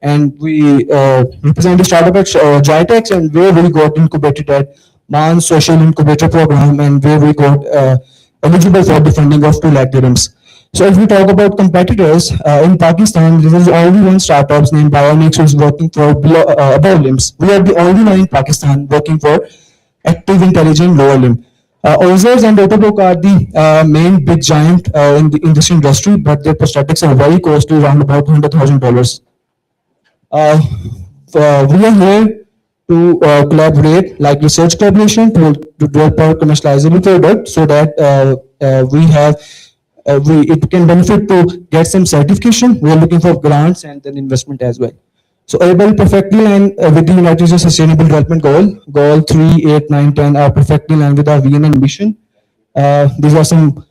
And we represent the startup at Jitex, and where we got incubated at Man Social Incubator Program, and where we got eligible for the funding of 2 lakh dirhams. So if we talk about competitors, in Pakistan, there is only one startup named Bionics who is working for above limbs. We are the only one in Pakistan working for active intelligent lower limb. Ozers and Autobook are the main big giant in this industry, but their prosthetics are very costly, around about $100,000. We are here to collaborate, like research collaboration, to develop our commercializable product so that it can benefit to get some certification. We are looking for grants and then investment as well. So Able perfectly aligned with the United Nations Sustainable Development Goal 3, 8, 9, 10 are perfectly aligned with our vision and mission. These are some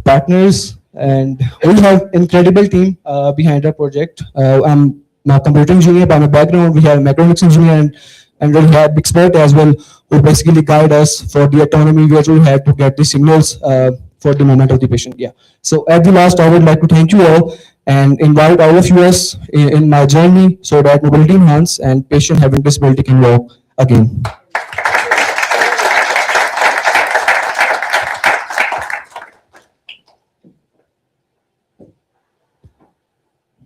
partners, and we have incredible team behind our project. I'm a computer engineer by my background. We have mechatronics engineer and we have expert as well, who basically guide us for the autonomy which we have to get the signals for the movement of the patient. Yeah. So at the last, I would like to thank you all and invite all of you in my journey so that mobility enhance and patient having disability can walk again.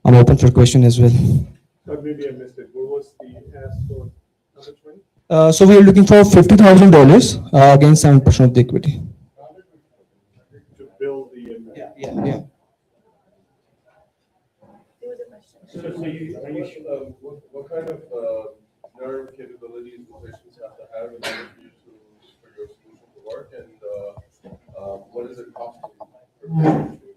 I'm open for question as well. But maybe I missed it. What was the ask for? How much money? So we are looking for $50,000 against 7% of the equity. To build the. Yeah. What kind of nerve capabilities will patients have to have in order for your solution to work, and what is it costing for patients to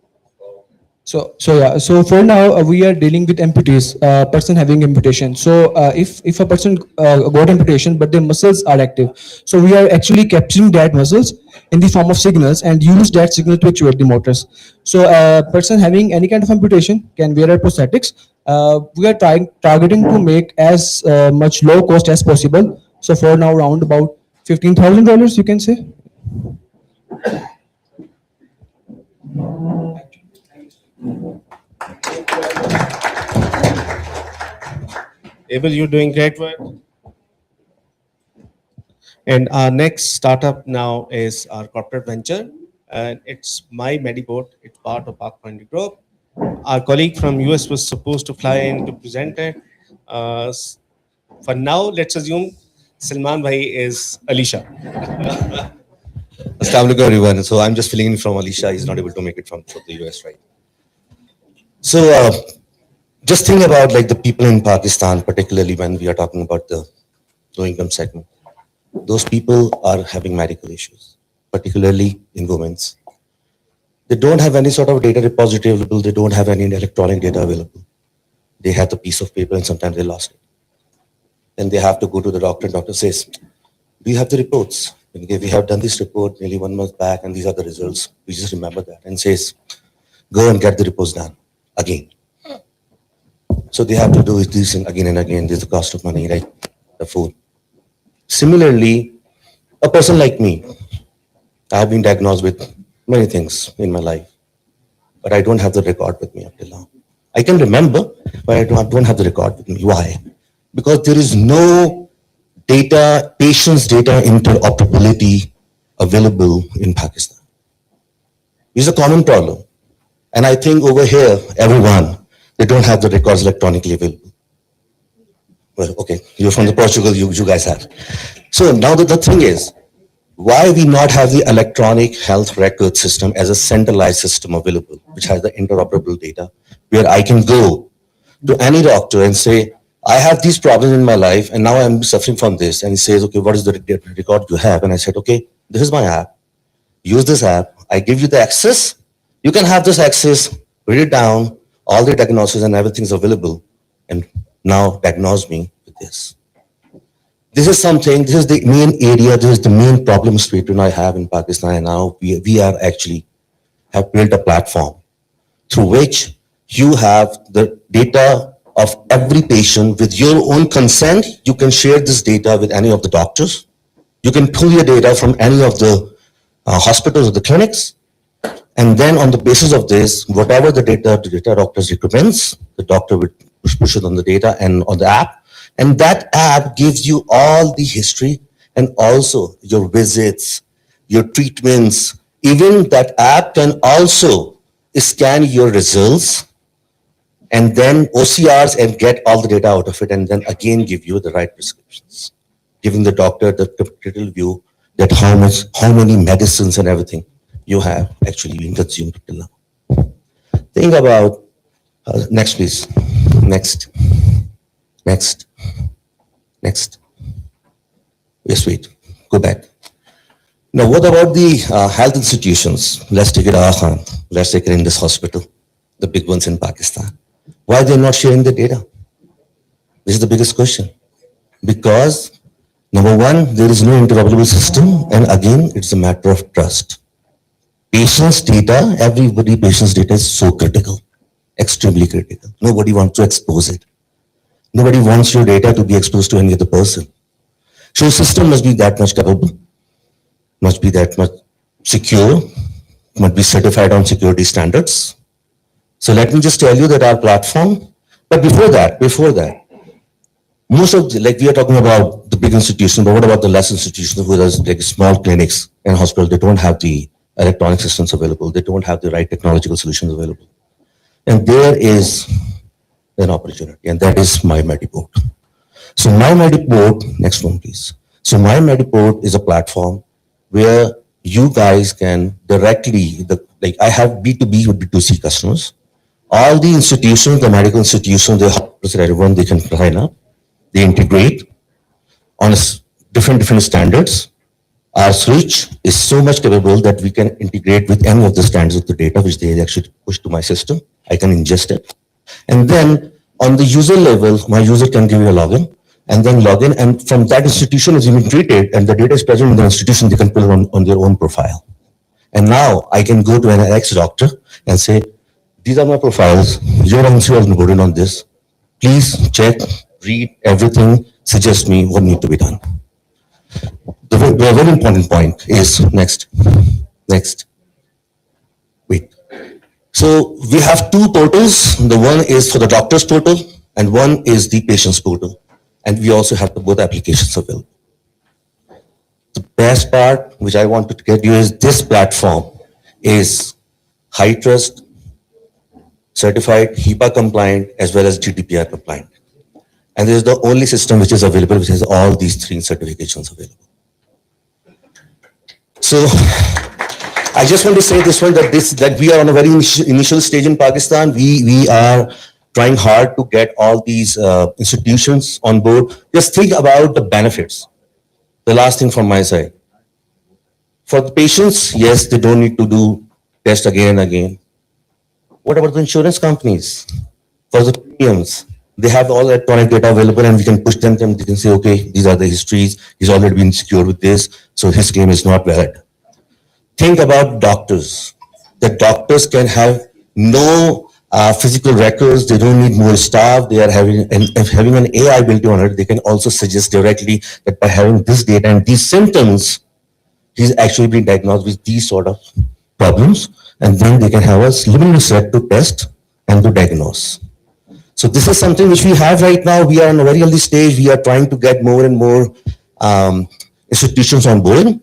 install? So for now we are dealing with amputees, person having amputation. So if a person got amputation but their muscles are active, so we are actually capturing that muscles in the form of signals and use that signal to actuate the motors. So a person having any kind of amputation can wear our prosthetics. We are targeting to make as much low cost as possible. So for now, around about $15,000, you can say. Abel, you're doing great work. And our next startup now is our corporate venture, and it's My Medibot. It's part of Pathfinder Group. Our colleague from US was supposed to fly in to present it. For now, let's assume Salman Bhai is Alicia. Assalamu alaikum everyone. So I'm just filling in from Alicia. He's not able to make it from the US, right? So just think about like the people in Pakistan, particularly when we are talking about the low income segment. Those people are having medical issues, particularly in women's. They don't have any sort of data repository available. They don't have any electronic data available. They have the piece of paper and sometimes they lost it. Then they have to go to the doctor and doctor says, do you have the reports? And we have done this report nearly 1 month back and these are the results. We just remember that and says, go and get the reports done again. So they have to do this again and again. There's the cost of money, right? The food. Similarly, a person like me, I have been diagnosed with many things in my life, but I don't have the record with me up till now. I can remember, but I don't have the record with me. Why? Because there is no data, patient's data interoperability available in Pakistan. It's a common problem. And I think over here, everyone, they don't have the records electronically available. Well, okay, you're from the Portugal, you guys have. So now the thing is, why we not have the electronic health record system as a centralized system available, which has the interoperable data, where I can go to any doctor and say, I have these problems in my life and now I'm suffering from this. And he says, okay, what is the record you have? And I said, okay, this is my app. Use this app. I give you the access. You can have this access, read it down, all the diagnosis and everything's available. And now diagnose me with this. This is something, this is the main area, this is the main problem statement I have in Pakistan. And now we are actually have built a platform through which you have the data of every patient with your own consent. You can share this data with any of the doctors. You can pull your data from any of the hospitals or the clinics. And then on the basis of this, whatever the data doctors recommends, the doctor would push it on the data and on the app. And that app gives you all the history and also your visits, your treatments. Even that app can also scan your results and then OCRs and get all the data out of it and then again give you the right prescriptions, giving the doctor the critical view that how many medicines and everything you have actually been consumed till now. Think about, next please, next. Yes, wait, go back. Now, what about the health institutions? Let's take it Aga Khan. Let's take it in this hospital, the big ones in Pakistan. Why they're not sharing the data? This is the biggest question. Because, number one, there is no interoperable system. And again, it's a matter of trust. Patient's data, patient's data is so critical, extremely critical. Nobody wants to expose it. Nobody wants your data to be exposed to any other person. So the system must be that much capable, must be that much secure, must be certified on security standards. So let me just tell you that our platform, but before that, most of like we are talking about the big institutions, but what about the less institutions who has like small clinics and hospitals? They don't have the electronic systems available. They don't have the right technological solutions available. And there is an opportunity, and that is My Medibot. So My Medibot, next one please. So My Medibot is a platform where you guys can directly, like I have B2B or B2C customers. All the institutions, the medical institutions, the hospitals, everyone, they can sign up. They integrate on different standards. Our switch is so much capable that we can integrate with any of the standards of the data which they actually push to my system. I can ingest it. And then on the user level, my user can give you a login and then log in. And from that institution is even treated and the data is present in the institution, they can put it on their own profile. And now I can go to an ex-doctor and say, these are my profiles. You're also onboarded on this. Please check, read everything, suggest me what needs to be done. The very important point is next. Wait. So we have two portals. The one is for the doctor's portal and one is the patient's portal. And we also have the both applications available. The best part, which I wanted to get you, is this platform is high trust, certified, HIPAA compliant, as well as GDPR compliant. And this is the only system which is available, which has all these three certifications available. So I just want to say this one, that we are on a very initial stage in Pakistan. We are trying hard to get all these institutions on board. Just think about the benefits. The last thing from my side. For the patients, yes, they don't need to do tests again and again. What about the insurance companies? For the premiums, they have all electronic data available and we can push them, they can say, okay, these are the histories, he's already been secured with this, so his claim is not valid. Think about doctors. The doctors can have no physical records, they don't need more staff, they are having an AI built on it, they can also suggest directly that by having this data and these symptoms, he's actually been diagnosed with these sort of problems, and then they can have a limited set to test and to diagnose. So this is something which we have right now. We are in a very early stage. We are trying to get more and more institutions on board.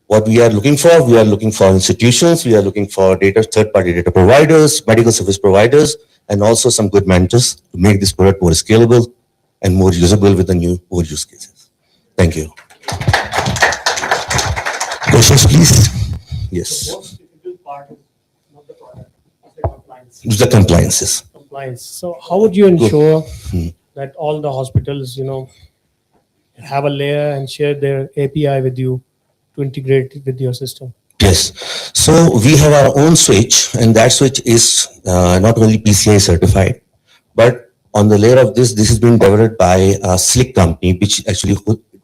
What we are looking for institutions, we are looking for third-party data providers, medical service providers, and also some good mentors to make this product more scalable and more usable with the more use cases. Thank you. Questions, please? Yes. The most difficult part is not the product, it's the compliance. The compliances. Compliance. So how would you ensure that all the hospitals, have a layer and share their API with you to integrate with your system? Yes. So we have our own switch, and that switch is not only PCI certified, but on the layer of this has been developed by a Slick company, which actually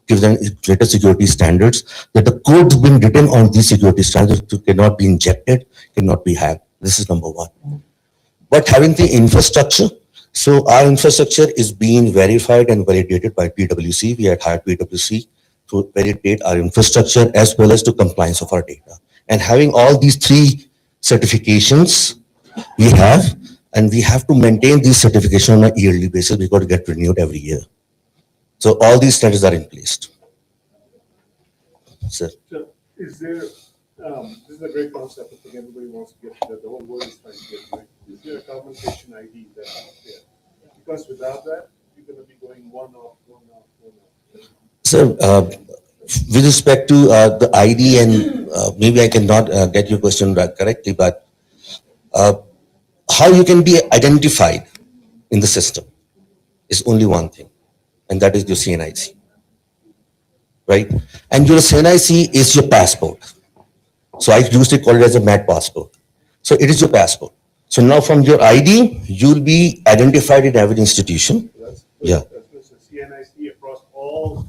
gives them greater security standards, that the code's been written on these security standards cannot be injected, cannot be hacked. This is number one. But having the infrastructure, so our infrastructure is being verified and validated by PwC. We had hired PwC to validate our infrastructure as well as to compliance of our data. And having all these three certifications we have, and we have to maintain these certifications on a yearly basis because they get renewed every year. So all these standards are in place. Sir. So is there, this is a great concept. I think everybody wants to get that, the whole world is trying to get to it. Is there a compensation ID that's out there? Because without that, you're going to be going one off. Sir, with respect to the ID, and maybe I cannot get your question correctly, but how you can be identified in the system is only one thing, and that is your CNIC, right? And your CNIC is your passport. So I used to call it as a MAT passport. So it is your passport. So now from your ID, you'll be identified in every institution. Yeah. That's CNIC across all.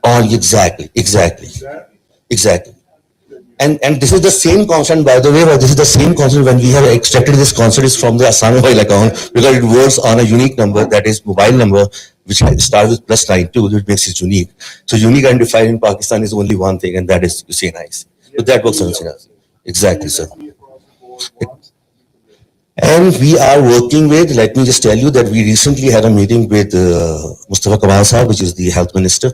Exactly. And this is the same constant, by the way, but this is the same constant when we have extracted this constant is from the Assam mobile account, because it works on a unique number, that is mobile number, which starts with +92, which makes it unique. So unique identifier in Pakistan is only one thing, and that is CNIC. So that works on CNIC. Exactly, sir. And we are working with, let me just tell you that we recently had a meeting with Mustafa Kamal Sahab, which is the health minister.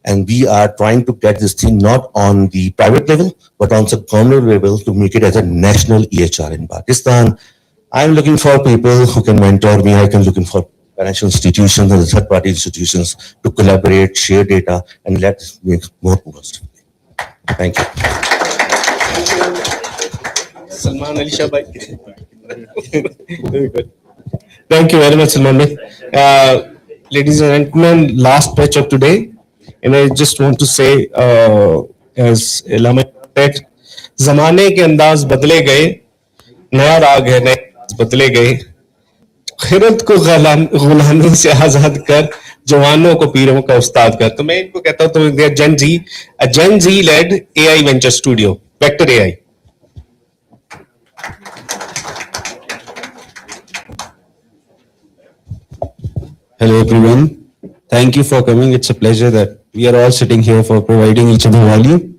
And we are trying to get this thing not on the private level, but on the government level to make it as a national EHR in Pakistan. I'm looking for people who can mentor me. I'm looking for financial institutions and third-party institutions to collaborate, share data, and let's make more positive. Thank you. Salman Ali Shah bhai. Very good. Thank you very much, Salman bhai. Ladies and gentlemen, last patch of today. And I just want to say, as Lama said, ज़माने के अंदाज बदले गए, नया राग है, नए अंदाज बदले गए, खिरत को गुलामी से आजाद कर, जवानों को पीरों का उस्ताद कर. तो मैं इनको कहता हूँ, तो Gen Z led AI venture studio, Vector AI. Hello everyone. Thank you for coming. It's a pleasure that we are all sitting here for providing each other value.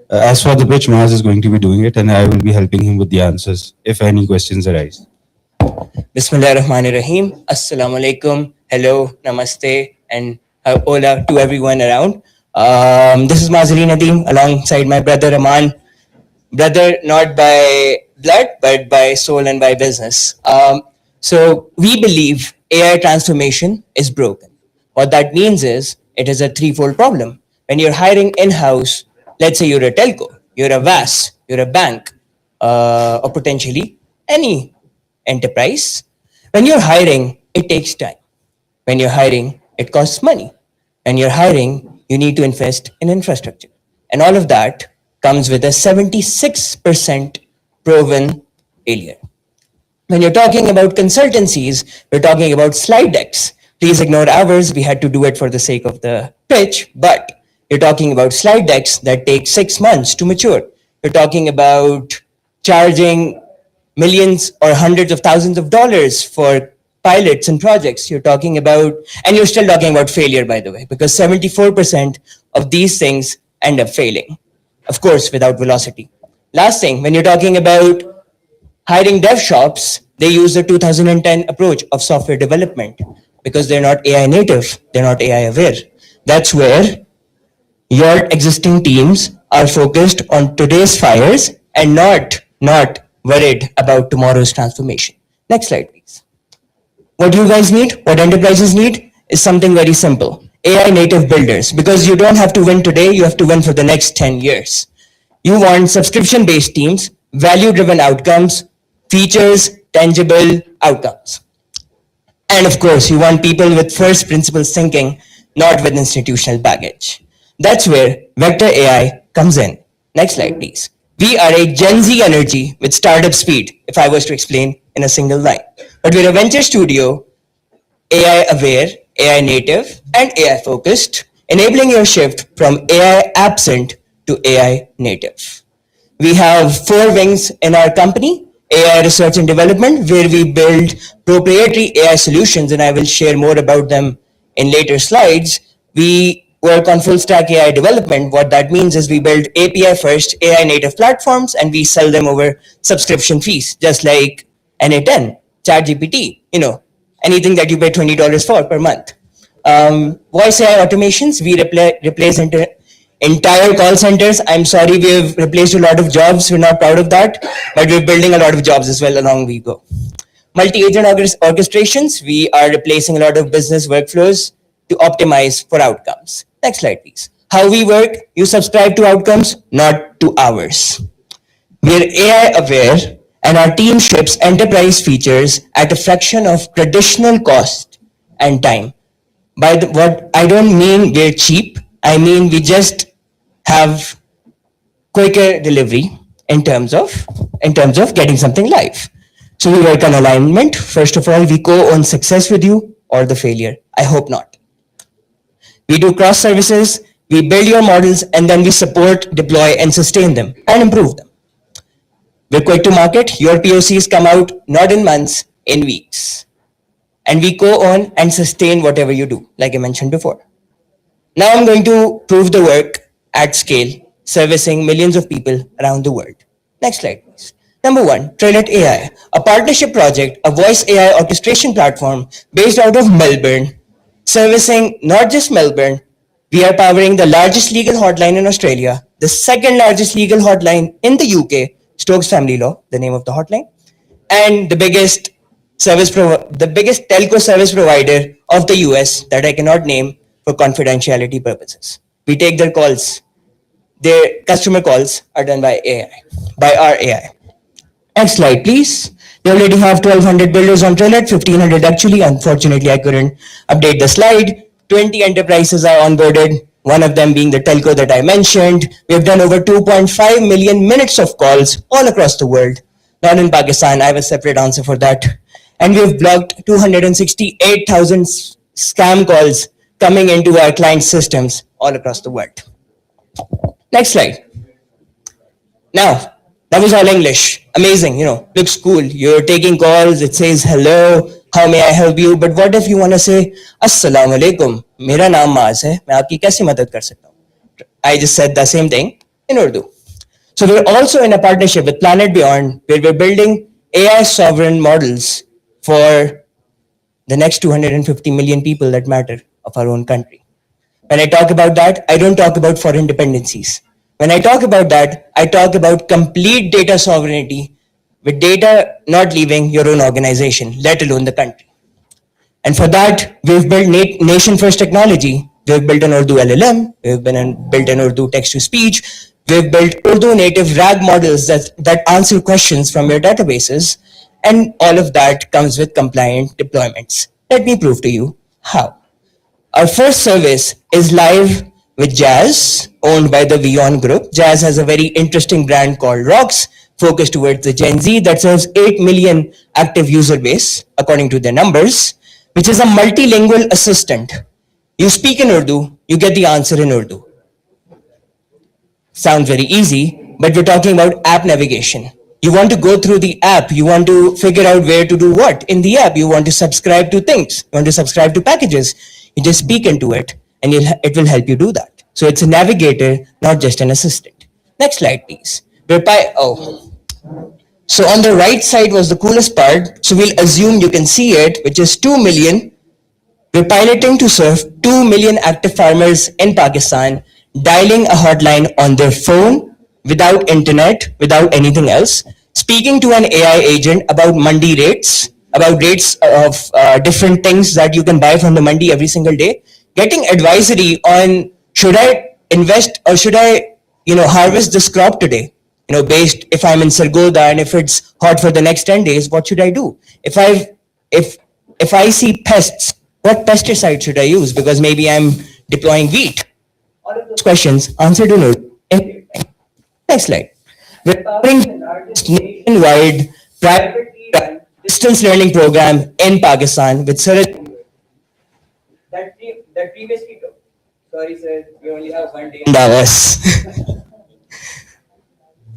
As for the pitch, Maz is going to be doing it, and I will be helping him with the answers if any questions arise. Bismillahirrahmanirrahim. Assalamu alaikum. Hello, namaste, and hola to everyone around. This is Mazari Nadeem alongside my brother Aman. Brother not by blood, but by soul and by business. So we believe AI transformation is broken. What that means is it is a threefold problem. When you're hiring in-house, let's say you're a telco, you're a VAS, you're a bank, or potentially any enterprise. When you're hiring, it takes time. When you're hiring, it costs money. When you're hiring, you need to invest in infrastructure. And all of that comes with a 76% proven failure. When you're talking about consultancies, we're talking about slide decks. Please ignore ours. We had to do it for the sake of the pitch, but you're talking about slide decks that take 6 months to mature. You're talking about charging millions or hundreds of thousands of dollars for pilots and projects. You're talking about, and you're still talking about failure, by the way, because 74% of these things end up failing. Of course, without velocity. Last thing, when you're talking about hiring dev shops, they use the 2010 approach of software development because they're not AI native, they're not AI aware. That's where your existing teams are focused on today's fires and not worried about tomorrow's transformation. Next slide, please. What you guys need, what enterprises need, is something very simple. AI native builders, because you don't have to win today, you have to win for the next 10 years. You want subscription-based teams, value-driven outcomes, features, tangible outcomes. And of course, you want people with first principles thinking, not with institutional baggage. That's where Vector AI comes in. Next slide, please. We are a Gen Z energy with startup speed, if I was to explain in a single line. But we're a venture studio, AI aware, AI native, and AI focused, enabling your shift from AI absent to AI native. We have 4 wings in our company. AI research and development, where we build proprietary AI solutions, and I will share more about them in later slides. We work on full stack AI development. What that means is we build API first AI native platforms and we sell them over subscription fees, just like NA10, ChatGPT, anything that you pay $20 for per month. Voice AI automations, we replace entire call centers. I'm sorry, we've replaced a lot of jobs. We're not proud of that, but we're building a lot of jobs as well along we go. Multi-agent orchestrations, we are replacing a lot of business workflows to optimize for outcomes. Next slide, please. How we work, you subscribe to outcomes, not to hours. We're AI aware and our team ships enterprise features at a fraction of traditional cost and time. What I don't mean we're cheap, I mean we just have quicker delivery in terms of getting something live. So we work on alignment. First of all, we co-own success with you or the failure. I hope not. We do cross services, we build your models, and then we support, deploy, and sustain them and improve them. We're quick to market. Your POCs come out not in months, in weeks. And we co-own and sustain whatever you do, like I mentioned before. Now I'm going to prove the work at scale, servicing millions of people around the world. Next slide, please. Number 1, Trillet AI, a partnership project, a voice AI orchestration platform based out of Melbourne, servicing not just Melbourne. We are powering the largest legal hotline in Australia, the second largest legal hotline in the UK, Stokes Family Law, the name of the hotline, and the biggest telco service provider of the US that I cannot name for confidentiality purposes. We take their calls. Their customer calls are done by AI, by our AI. Next slide, please. They already have 1,200 builders on Trillet, 1,500 actually. Unfortunately, I couldn't update the slide. 20 enterprises are onboarded, one of them being the telco that I mentioned. We have done over 2.5 million minutes of calls all across the world. Not in Pakistan, I have a separate answer for that. And we have blocked 268,000 scam calls coming into our client systems all across the world. Next slide. Now, that was all English. Amazing, looks cool. You're taking calls, it says hello, how may I help you? But what if you want to say, Assalamu alaikum, mera naam Maaz hai, main aapki kaise madad kar sakta hu? I just said the same thing in Urdu. So we're also in a partnership with Planet Beyond, where we're building AI sovereign models for the next 250 million people that matter of our own country. When I talk about that, I don't talk about foreign dependencies. When I talk about that, I talk about complete data sovereignty with data not leaving your own organization, let alone the country. And for that, we've built nation-first technology. We've built an Urdu LLM, built an Urdu text-to-speech, we've built Urdu native RAG models that answer questions from your databases, and all of that comes with compliant deployments. Let me prove to you how. Our first service is live with Jazz, owned by the Vion Group. Jazz has a very interesting brand called Rocks, focused towards the Gen Z, that serves 8 million active user base, according to their numbers, which is a multilingual assistant. You speak in Urdu, you get the answer in Urdu. Sounds very easy, but we're talking about app navigation. You want to go through the app, you want to figure out where to do what in the app, you want to subscribe to things, you want to subscribe to packages. You just speak into it and it will help you do that. So it's a navigator, not just an assistant. Next slide, please. So on the right side was the coolest part. So we'll assume you can see it, which is 2 million. We're piloting to serve 2 million active farmers in Pakistan, dialing a hotline on their phone without internet, without anything else, speaking to an AI agent about mandi rates, about rates of different things that you can buy from the mandi every single day, getting advisory on should I invest or should I, harvest this crop today? Based if I'm in Sargodha and if it's hot for the next 10 days, what should I do? If I see pests, what pesticide should I use? Because maybe I'm deploying wheat. All of those questions answered in Urdu. Next slide. We're powering the largest nationwide privately run distance learning program in Pakistan with Suraj. That previously took. Sorry, sir, we only have one day in Davos.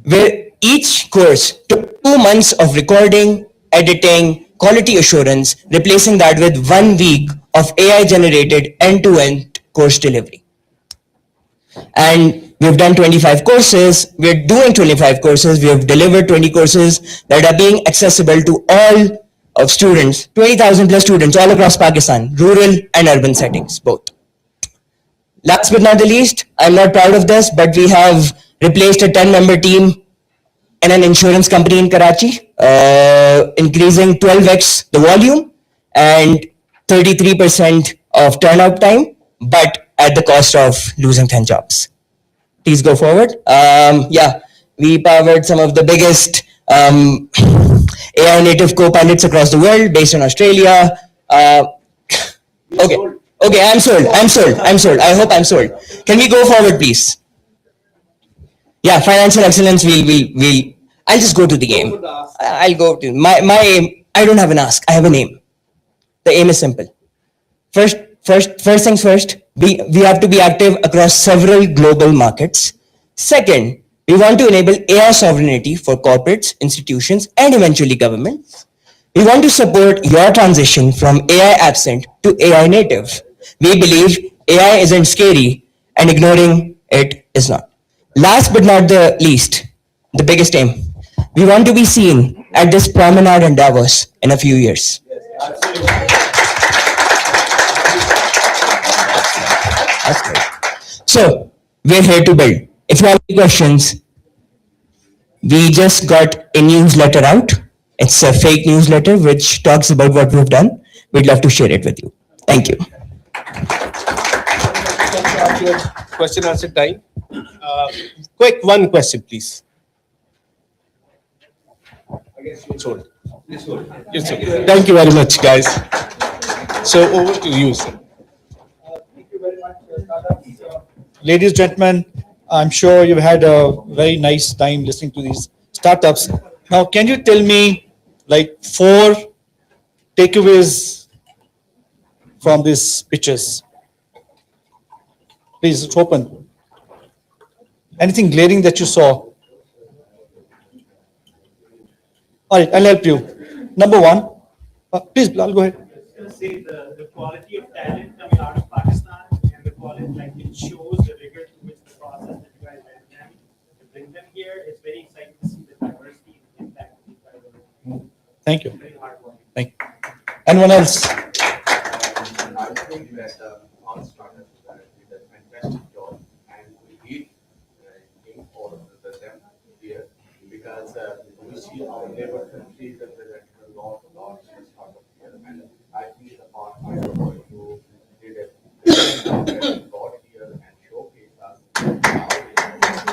Where each course took 2 months of recording, editing, quality assurance, replacing that with 1 week of AI-generated end-to-end course delivery. And we've done 25 courses, we're doing 25 courses, we have delivered 20 courses that are being accessible to all of students, 20,000 plus students all across Pakistan, rural and urban settings, both. Last but not the least, I'm not proud of this, but we have replaced a 10-member team in an insurance company in Karachi, increasing 12x the volume and 33% of turnout time, but at the cost of losing 10 jobs. Please go forward. We powered some of the biggest AI native co-pilots across the world based in Australia. Okay, I'm sold. I hope I'm sold. Can we go forward, please? Yeah, financial excellence, I'll just go to the aim. I'll go to my aim. I don't have an ask, I have an aim. The aim is simple. First things first, we have to be active across several global markets. Second, we want to enable AI sovereignty for corporates, institutions, and eventually governments. We want to support your transition from AI absent to AI native. We believe AI isn't scary and ignoring it is not. Last but not the least, the biggest aim. We want to be seen at this promenade in Davos in a few years. So, we're here to build. If you have any questions, we just got a newsletter out. It's a fake newsletter which talks about what we've done. We'd love to share it with you. Thank you. Question answer time. Quick, one question, please. It's hold. It's okay. Thank you very much, guys. So over to you, sir. Ladies and gentlemen, I'm sure you've had a very nice time listening to these startups. Now, can you tell me like 4 takeaways from these pitches? Please, it's open. Anything glaring that you saw? All right, I'll help you. Number 1, please, Bilal, go ahead. Say the quality of talent coming out of Pakistan and the quality, like it shows the rigor to which the process that you guys went them to bring them here. It's very exciting to see the diversity and impact of these guys. Thank you. Very hard work. Thank you. Anyone else? I think that our startup did a fantastic job, and we did think all of them here because we see our neighbor countries represented a lot of startup here, and I think the Pathfinder you did a lot here and showcase us how we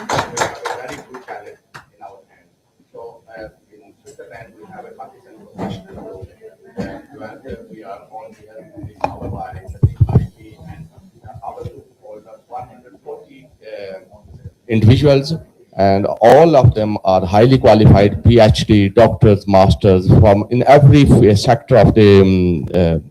have a very good talent in our hands. So in Switzerland we have a Pakistan professional. We are on here with our bodies, IT, and our all the 140 individuals, and all of them are highly qualified PhD, doctors, masters from in every sector of the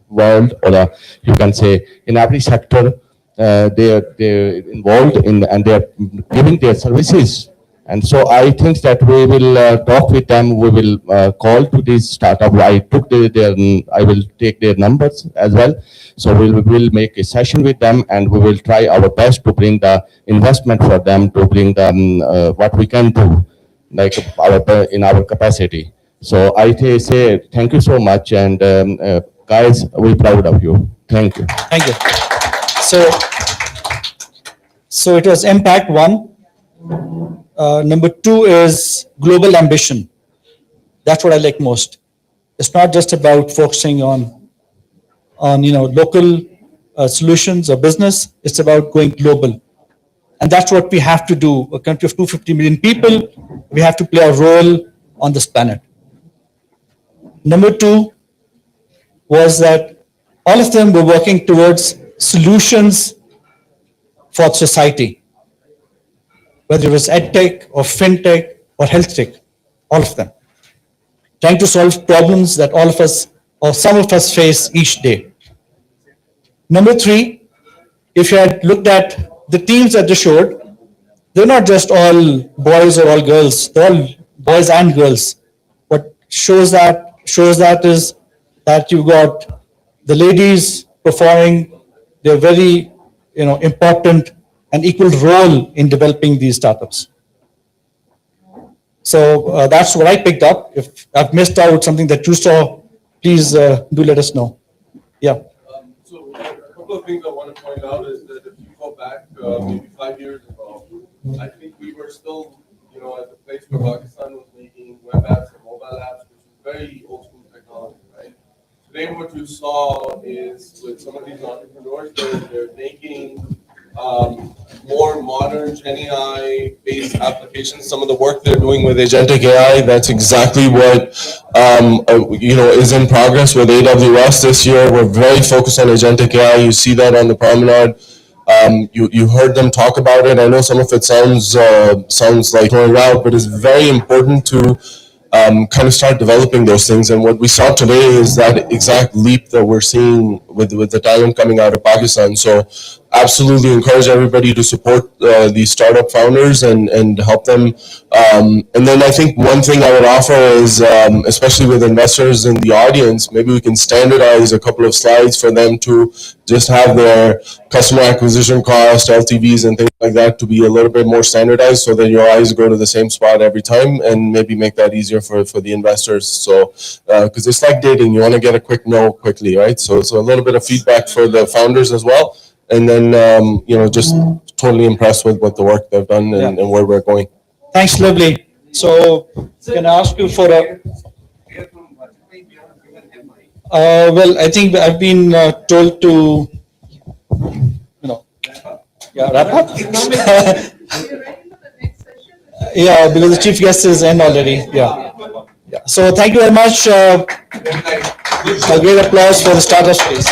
world, or you can say in every sector they're involved in, and they're giving their services. And so I think that we will talk with them. We will call to this startup. I will take their numbers as well. So we'll make a session with them, and we will try our best to bring the investment for them, to bring them what we can do, like in our capacity. So I say thank you so much, and guys, we're proud of you. Thank you. Thank you. So it was impact one. Number two is global ambition. That's what I like most. It's not just about focusing on local solutions or business. It's about going global. And that's what we have to do. A country of 250 million people, we have to play a role on this planet. Number two was that all of them were working towards solutions for society, whether it was edtech or fintech or health tech, all of them, trying to solve problems that all of us or some of us face each day. Number three, if you had looked at the teams that they showed, they're not just all boys or all girls, they're all boys and girls. What shows that is that you've got the ladies performing their very important and equal role in developing these startups. So that's what I picked up. If I've missed out something that you saw, please do let us know. Yeah. So a couple of things I want to point out is that if you go back maybe 5 years ago, I think we were still, at the place where Pakistan was making web apps and mobile apps, which was very old school technology, right? Today, what you saw is with some of these entrepreneurs, they're making more modern Gen AI-based applications. Some of the work they're doing with agentic AI, that's exactly what is in progress with AWS this year. We're very focused on agentic AI. You see that on the promenade. You heard them talk about it. I know some of it sounds like going out, but it's very important to kind of start developing those things. And what we saw today is that exact leap that we're seeing with the talent coming out of Pakistan. So absolutely encourage everybody to support these startup founders and help them. And then I think one thing I would offer is, especially with investors in the audience, maybe we can standardize a couple of slides for them to just have their customer acquisition cost, LTVs, and things like that to be a little bit more standardized, so that your eyes go to the same spot every time, and maybe make that easier for the investors. So, because it's like dating, you want to get a quick no quickly, right? So a little bit of feedback for the founders as well. And then, just totally impressed with what the work they've done and where we're going. Thanks, lovely. So can I ask you for a... well, I think I've been told to, wrap up. Yeah, because the chief guest is in already. Yeah. So thank you very much. A great applause for the startup space.